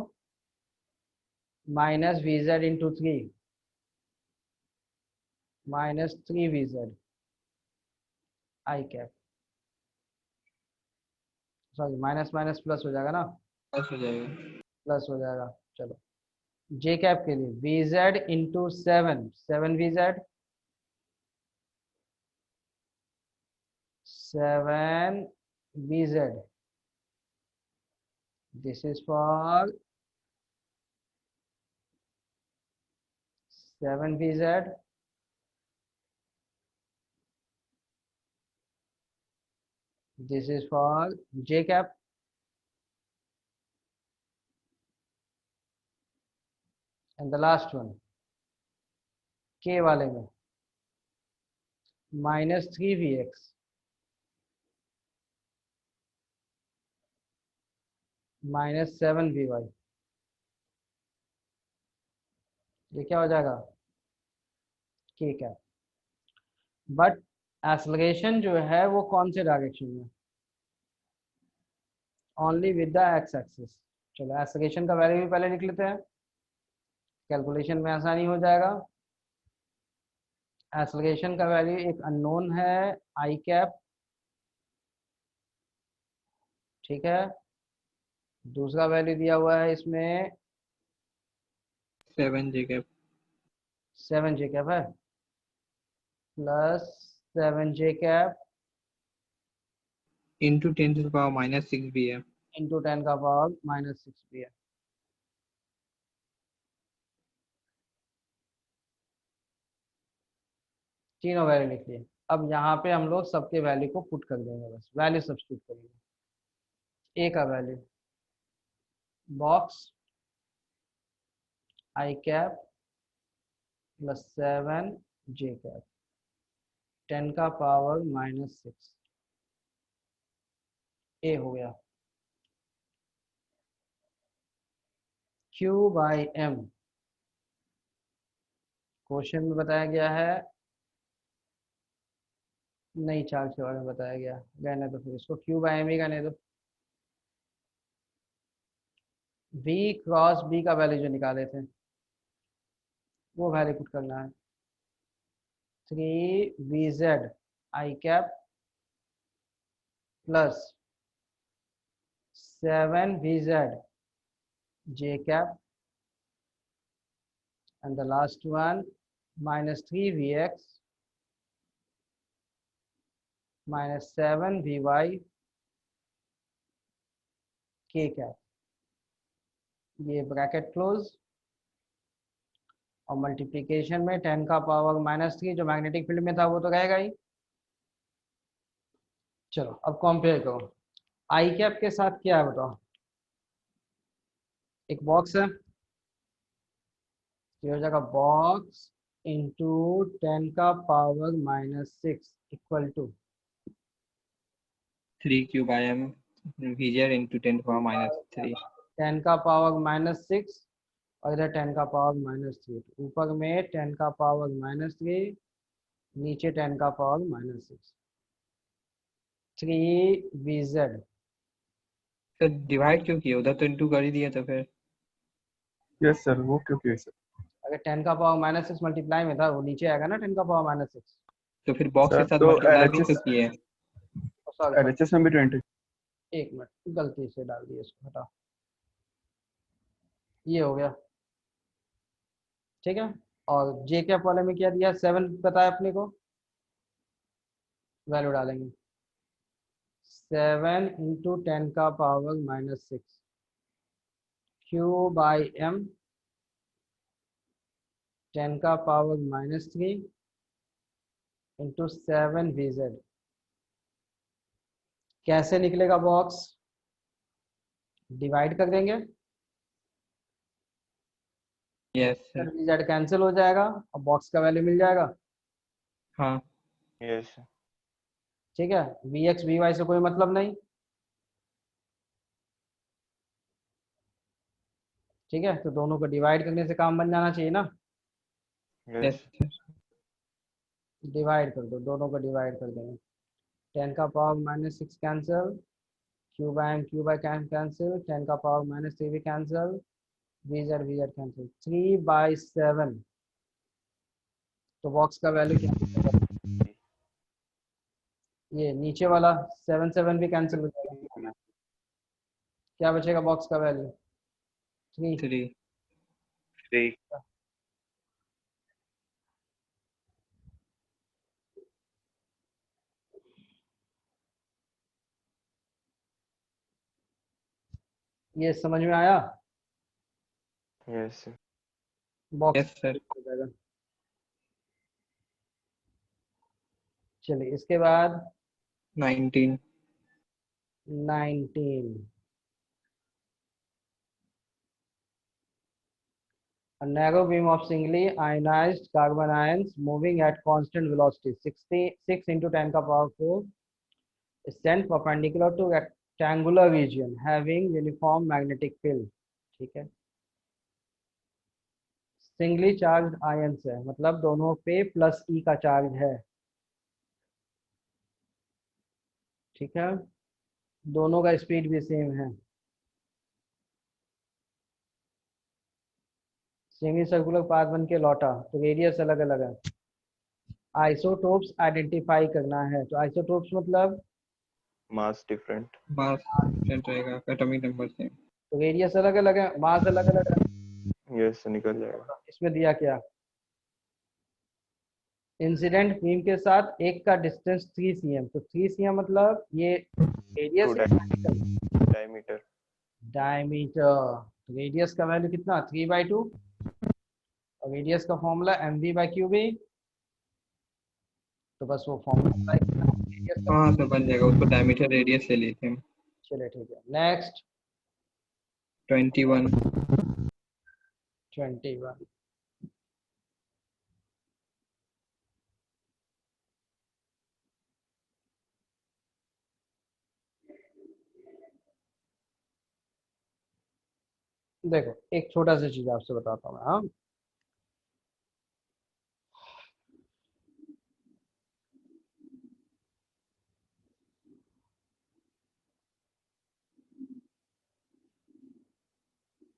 minus V Z into 3 minus 3 V Z I cap, sorry minus minus plus हो जाएगा ना, बस हो जाएगा। प्लस हो जाएगा। चलो जे कैप के लिए we Z into 7, 7 V Z, 7 V Z, this is for 7 V Z, this is for j cap, and the last one k वाले में minus 3 V X minus 7 V Y. ये क्या हो जाएगा k कैप। बट एक्सेलरेशन जो है वो कौन से डायरेक्शन में, only with the x axis. चलो एक्सेलरेशन का वैल्यू भी पहले लिख लेते हैं, कैलकुलेशन में आसानी हो जाएगा। एक्सेलरेशन का वैल्यू एक अननोन है आई कैप, ठीक है, दूसरा वैल्यू दिया हुआ है इसमें 7j कैप 7j कैप है, plus 7j cap into 10 to the power minus 6 भी है। इंटू 10 का पावर माइनस 6 भी है। तीनों वैल्यू लिख लिए। अब यहाँ पे हम लोग सबके वैल्यू को पुट कर देंगे, बस वैल्यू सब्स्टिट्यूट करेंगे। ए का value box I cap plus 7j cap 10 का पावर माइनस 6, ए हो गया। Q बाई एम क्वेश्चन में बताया गया है, नई चार्ज के बारे में बताया गया, रहने दो फिर इसको Q बाई एम ही रहने दो। V क्रॉस B का वैल्यू जो निकाले थे वो वैल्यू पुट करना है, 3 V Z I cap plus 7 V Z j cap, and the last one minus 3 vx minus 7 vy k cap, ये ब्रैकेट क्लोज, और मल्टीप्लिकेशन में 10 का पावर माइनस 3 जो मैग्नेटिक फील्ड में था वो तो रहेगा ही। चलो अब कंपेयर करो आई कैप के साथ क्या है बताओ। एक बॉक्स है, ये हो जाएगा बॉक्स इंटू 10 का power minus 6 equal to 3q by m vz into 10 to the power minus 3। 10 का पावर माइनस 6 और इधर 10 का पावर माइनस 3, ऊपर में 10 का पावर माइनस 3, नीचे 10 का power minus 6, 3 V Z. Sir divide क्यों किया, उधर तो इंटू कर ही दिया था फिर। यस सर, वो क्यों किया सर? अगर 10 का पावर माइनस 6 मल्टीप्लाई में था वो नीचे आएगा ना 10 का पावर माइनस 6। तो फिर बॉक्स के सर साथ तो मल्टीप्लाई भी LHS तो किए। सॉरी LHS में भी 20। एक मिनट गलती से डाल दिया, इसको हटा, ये हो गया ठीक है। और जे कैप वाले में क्या दिया 7 बताया अपने को, वैल्यू डालेंगे 7 इंटू 10 का power minus 6 Q by M 10 का power minus 3 into 7 V Z कैसे निकलेगा बॉक्स? डिवाइड कर देंगे, यस सर। z कैंसिल हो जाएगा और बॉक्स का वैल्यू मिल जाएगा। हाँ Yes. ठीक है, vx vy से कोई मतलब नहीं। ठीक है, तो दोनों को डिवाइड करने से काम बन जाना चाहिए ना। Yes. Yes sir. डिवाइड कर दो, दोनों को डिवाइड कर देंगे। 10 का power -6 cancel, Q by M Q by cancel, 10 का पावर -3 भी कैंसिल, वी जेड कैंसिल, 3/7। तो बॉक्स का वैल्यू क्या है? ये नीचे वाला 7 भी कैंसिल हो जाएगा, क्या बचेगा बॉक्स का वैल्यू? 3। 3। 3. ये समझ में आया? Yes. Box yes sir. हो जाएगा। चलिए इसके बाद 19। 19। A narrow beam of singly ionized carbon ions moving at constant velocity 66 into 10 का power 4 is sent perpendicular to rectangular region having uniform magnetic field। ठीक है, सिंगली चार्ज आयंस है, मतलब दोनों पे +E का चार्ज है। ठीक है, दोनों का स्पीड भी सेम है। सेमी सर्कुलर पाथ बन के लौटा तो रेडियस अलग अलग है। आइसोटोप्स आइडेंटिफाई करना है, तो आइसोटोप्स मतलब Mass different. मास डिफरेंट रहेगा, एटॉमिक नंबर सेम। तो रेडियस अलग अलग है, मास अलग अलग है। Yes, निकल जाएगा। इसमें दिया क्या? इंसिडेंट बीम के साथ एक का डिस्टेंस 3 cm, तो 3 cm मतलब ये रेडियस Two है, diameter. डायमीटर। रेडियस का वैल्यू कितना? 3/2 और रेडियस का फॉर्मूला mv/cuv। तो बस वो फॉर्मूला रेडियस का। हाँ सर बन जाएगा, उसको डायमीटर रेडियस ले लेते हैं। चलिए ठीक है, नेक्स्ट 21। 21। देखो एक छोटा सा चीज आपसे बताता हूँ मैं। हाँ,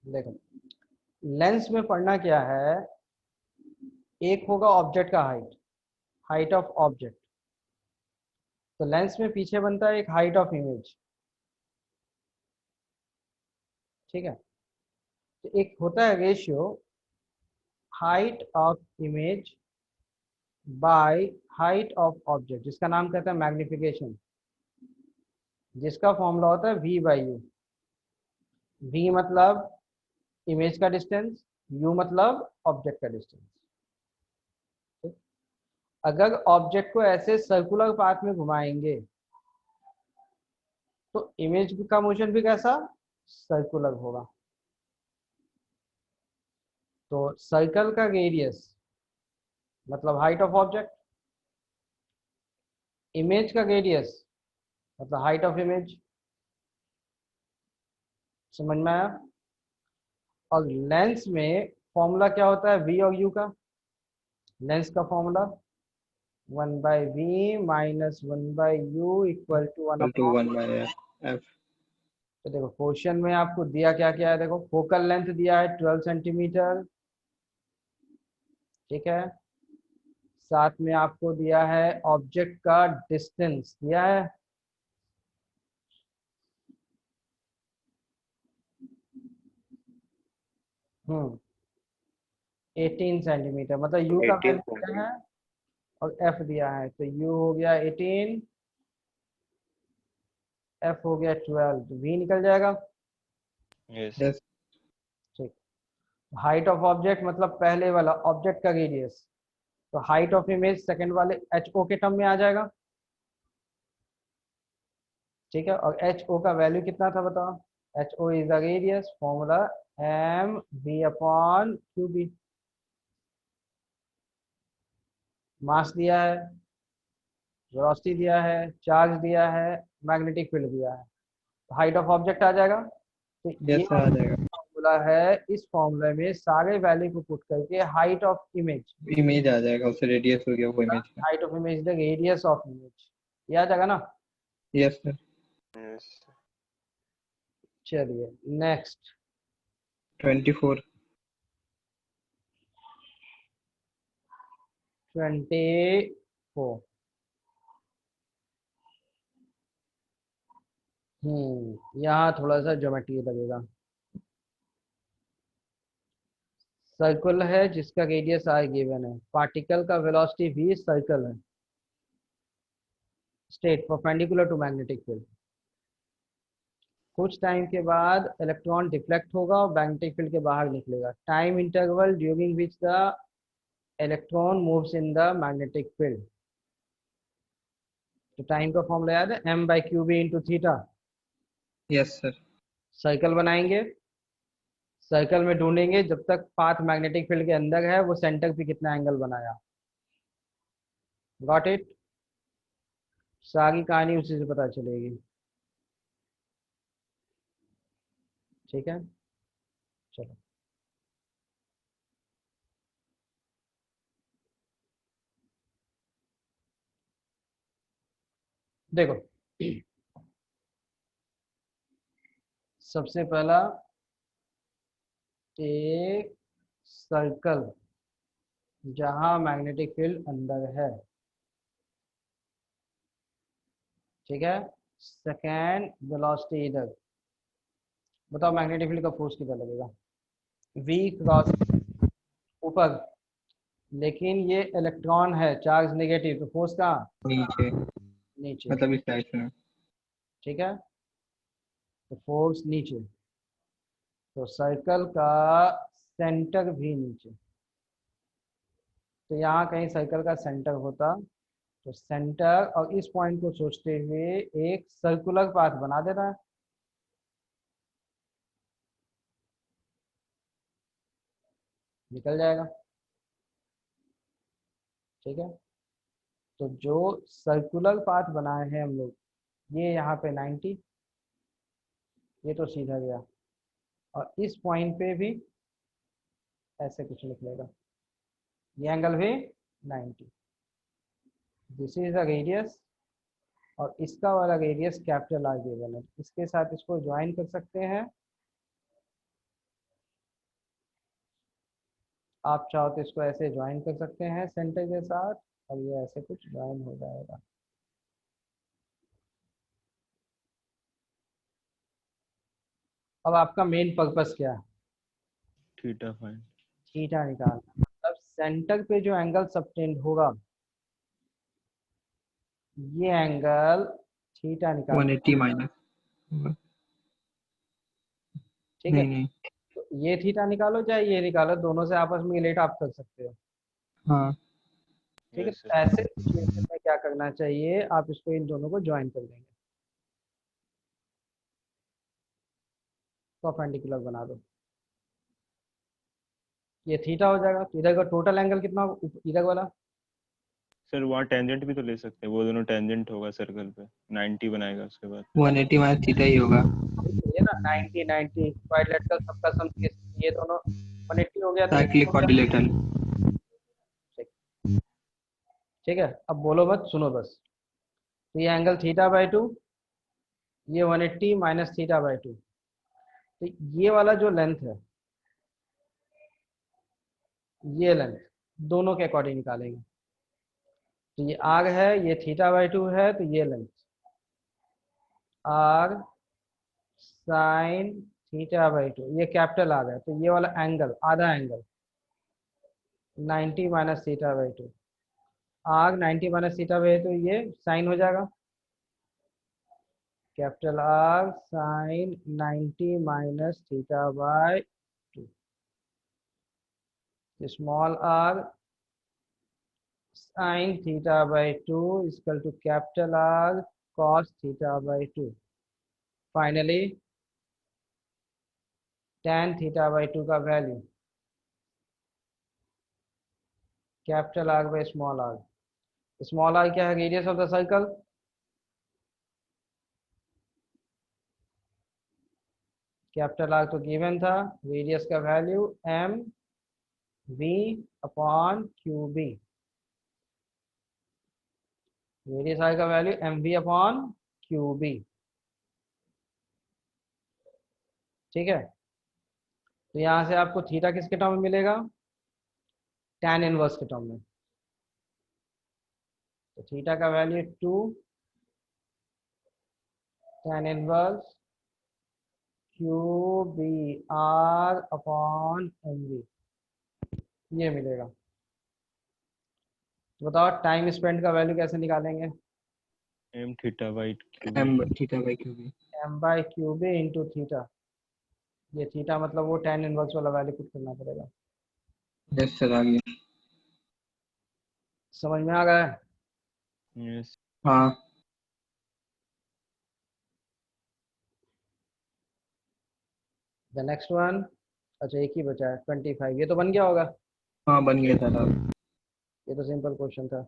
देखो लेंस में पढ़ना क्या है, एक होगा ऑब्जेक्ट का हाइट, हाइट ऑफ ऑब्जेक्ट। तो लेंस में पीछे बनता है एक हाइट ऑफ इमेज। ठीक है, तो एक होता है ratio height of image by height of object, जिसका नाम कहता है मैग्निफिकेशन, जिसका फॉर्मूला होता है v/u। v मतलब इमेज का डिस्टेंस, u मतलब ऑब्जेक्ट का डिस्टेंस। अगर ऑब्जेक्ट को ऐसे सर्कुलर पाथ में घुमाएंगे तो इमेज का मोशन भी कैसा? सर्कुलर होगा। तो सर्कल का रेडियस मतलब हाइट ऑफ ऑब्जेक्ट, इमेज का रेडियस मतलब हाइट ऑफ इमेज। समझ में आया? और लेंस में फॉर्मूला क्या होता है v और u का? लेंस का formula 1/v minus 1/u equal to 1 to upon. 1/f। तो देखो क्वेश्चन में आपको दिया क्या क्या है, देखो फोकल लेंथ दिया है 12 सेंटीमीटर। ठीक है, साथ में आपको दिया है ऑब्जेक्ट का डिस्टेंस दिया है, हम्म 18 सेंटीमीटर, मतलब u का 18 वैल्यू क्या है और f दिया है। तो u हो गया 18, f हो गया 12, तो v निकल जाएगा। Yes. यस। ठीक, हाइट ऑफ ऑब्जेक्ट मतलब पहले वाला ऑब्जेक्ट का रेडियस, तो हाइट ऑफ इमेज सेकंड वाले ho के टर्म में आ जाएगा। ठीक है, और एच ओ का वैल्यू कितना था बताओ? H O is the radius, formula M V upon Q B. Mass दिया है, वेलोसिटी दिया है, चार्ज दिया है, मैग्नेटिक फील्ड दिया है, हाइट ऑफ ऑब्जेक्ट आ जाएगा। तो यस ये सर आ जाएगा। फॉर्मूला है, इस फॉर्मूले में सारे वैल्यू को पुट करके हाइट ऑफ इमेज, इमेज आ जाएगा, उससे रेडियस हो गया वो इमेज का। Height of image the radius of image, ये आ जाएगा ना। Yes sir. Yes. चलिए नेक्स्ट 24। 24। यहाँ थोड़ा सा ज्योमेट्री लगेगा। सर्कल है जिसका रेडियस r गिवन है, पार्टिकल का वेलोसिटी v सर्कल है, straight perpendicular to magnetic field. कुछ टाइम के बाद इलेक्ट्रॉन डिफ्लेक्ट होगा और मैग्नेटिक फील्ड के बाहर निकलेगा। Time interval during which the electron moves in the magnetic field. तो टाइम का फॉर्मूला याद है, m by Q B into theta. Yes sir. Circle बनाएंगे, सर्कल में ढूंढेंगे जब तक पाथ मैग्नेटिक फील्ड के अंदर है वो सेंटर पे कितना एंगल बनाया। Got it? सारी कहानी उसी से पता चलेगी। ठीक है, चलो देखो। सबसे पहला एक सर्कल जहां मैग्नेटिक फील्ड अंदर है, ठीक है। सेकेंड वेलोसिटी इधर, बताओ मैग्नेटिक फील्ड का फोर्स कितना लगेगा? v क्रॉस ऊपर, लेकिन ये इलेक्ट्रॉन है चार्ज नेगेटिव, तो फोर्स कहाँ? नीचे, नीचे, मतलब इस डायरेक्शन में। ठीक है, तो फोर्स नीचे, तो सर्कल का सेंटर भी नीचे। तो यहाँ कहीं सर्कल का सेंटर होता तो सेंटर और इस पॉइंट को सोचते हुए एक सर्कुलर पाथ बना देना है। निकल जाएगा, ठीक है। तो जो सर्कुलर पाथ बनाए हैं हम लोग, ये यहाँ पे 90, ये तो सीधा गया, और इस पॉइंट पे भी ऐसे कुछ निकलेगा, ये एंगल भी 90। दिस इज द रेडियस, और इसका वाला रेडियस कैपिटल आर गिवन है। इसके साथ इसको ज्वाइन कर सकते हैं, आप चाहो तो इसको ऐसे ज्वाइन कर सकते हैं सेंटर के साथ, और ये ऐसे कुछ ज्वाइन हो जाएगा। अब आपका मेन पर्पस क्या है? Theta find. थीटा निकालना। मतलब सेंटर पे जो एंगल सबटेंड होगा, ये एंगल थीटा निकाल, 180 माइनस। ठीक है। नहीं। तो ये थीटा निकालो चाहे ये निकालो, दोनों से आपस में रिलेट आप कर सकते हो, हाँ। ठीक है। Yes, तो ऐसे सिचुएशन में क्या करना चाहिए, आप इसको इन दोनों को ज्वाइन कर देंगे, परपेंडिकुलर बना दो, ये थीटा हो जाएगा। तो इधर का टोटल एंगल कितना होगा इधर वाला? सर वहाँ टेंजेंट भी तो ले सकते हैं, वो दोनों टेंजेंट होगा सर्कल पे, 90 बनाएगा उसके बाद। 180 माइनस थीटा ही होगा। ये ना 90 90 क्वाड्रिलेटरल सबका सम, ये दोनों 180 हो गया, तो ये साइक्लिक हो गया। क्वाड्रिलेटरल। ठीक है, अब बोलो मत, सुनो बस। तो ये एंगल थीटा बाई 2, ये 180 माइनस थीटा बाई 2। तो ये वाला जो लेंथ है, ये लेंथ दोनों के अकॉर्डिंग निकालेंगे। तो ये आर है, ये थीटा बाई 2 है, तो ये length R sine theta by 2, ये कैपिटल आ गया। तो ये वाला एंगल, आधा angle 90 minus theta by 2, R 90 minus theta by 2, ये साइन हो जाएगा, capital R sine 90 minus theta by 2, small R sine theta by 2 equal to capital R cos theta by 2। Finally tan theta by 2 का value capital R by small R. Small R क्या है? Radius of the circle. Capital R तो given था, radius का value M V upon Q B. Radius R का value M V upon Q B. ठीक है, तो यहां से आपको थीटा किसके टर्म में मिलेगा? tan इनवर्स के टर्म में। तो थीटा का value 2 tan inverse Q B R upon M V, ये मिलेगा। तो बताओ टाइम स्पेंड का वैल्यू कैसे निकालेंगे? m theta by Q m theta by Q B. M by Q B into theta. ये थीटा मतलब वो tan इनवर्स वाला वैल्यू पुट करना पड़ेगा। यस सर, आ गया। समझ में आ गया? यस हाँ द नेक्स्ट वन, अच्छा एक ही बचा है 25। ये तो बन गया होगा, हाँ, बन गया था साहब। ये तो सिंपल क्वेश्चन था।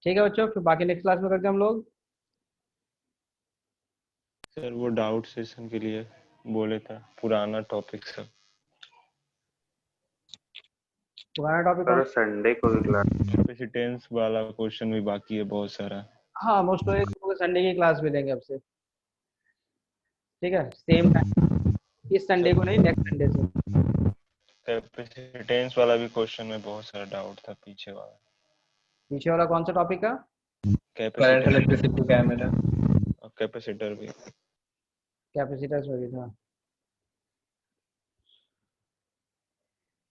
ठीक है बच्चों, फिर बाकी नेक्स्ट क्लास में करते हैं हम लोग। सर, वो डाउट सेशन के लिए बोले था, पुराना टॉपिक सब। पुराना टॉपिक सर कौन? संडे को भी क्लास। कैपेसिटेंस वाला क्वेश्चन भी बाकी है बहुत सारा। हाँ, मोस्ट ऑफ संडे की क्लास भी लेंगे अब से। ठीक है, सेम टाइम, इस संडे को नहीं, नेक्स्ट संडे से। कैपेसिटेंस वाला भी क्वेश्चन में बहुत सारा डाउट था पीछे वाला। पीछे वाला कौन सा टॉपिक का? करंट इलेक्ट्रिसिटी क्या है मेरा? और कैपेसिटर भी। कैपेसिटर्स में भी था।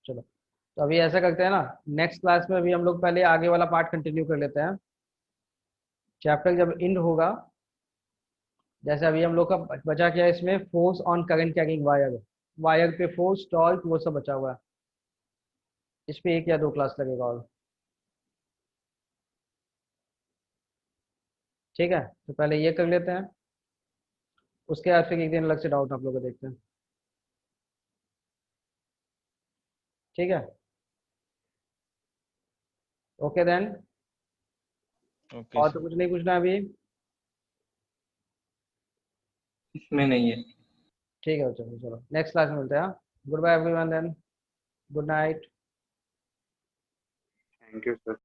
चलो, तो अभी ऐसा करते हैं ना, नेक्स्ट क्लास में अभी हम लोग पहले आगे वाला पार्ट कंटिन्यू कर लेते हैं। चैप्टर जब एंड होगा, जैसे अभी हम लोग का बचा क्या है इसमें, force on current carrying wire, wire पे फोर्स, टॉर्क, वो सब बचा हुआ है। इस पे 1 या 2 क्लास लगेगा और। ठीक है, तो पहले ये कर लेते हैं, उसके बाद फिर एक दिन अलग से डाउट आप लोग को देखते हैं। ठीक है, ओके देन। ओके और सर। तो कुछ नहीं पूछना अभी? इसमें नहीं है। ठीक है, चलो चलो नेक्स्ट क्लास में मिलते हैं। Goodbye everyone then, good night. Thank you sir.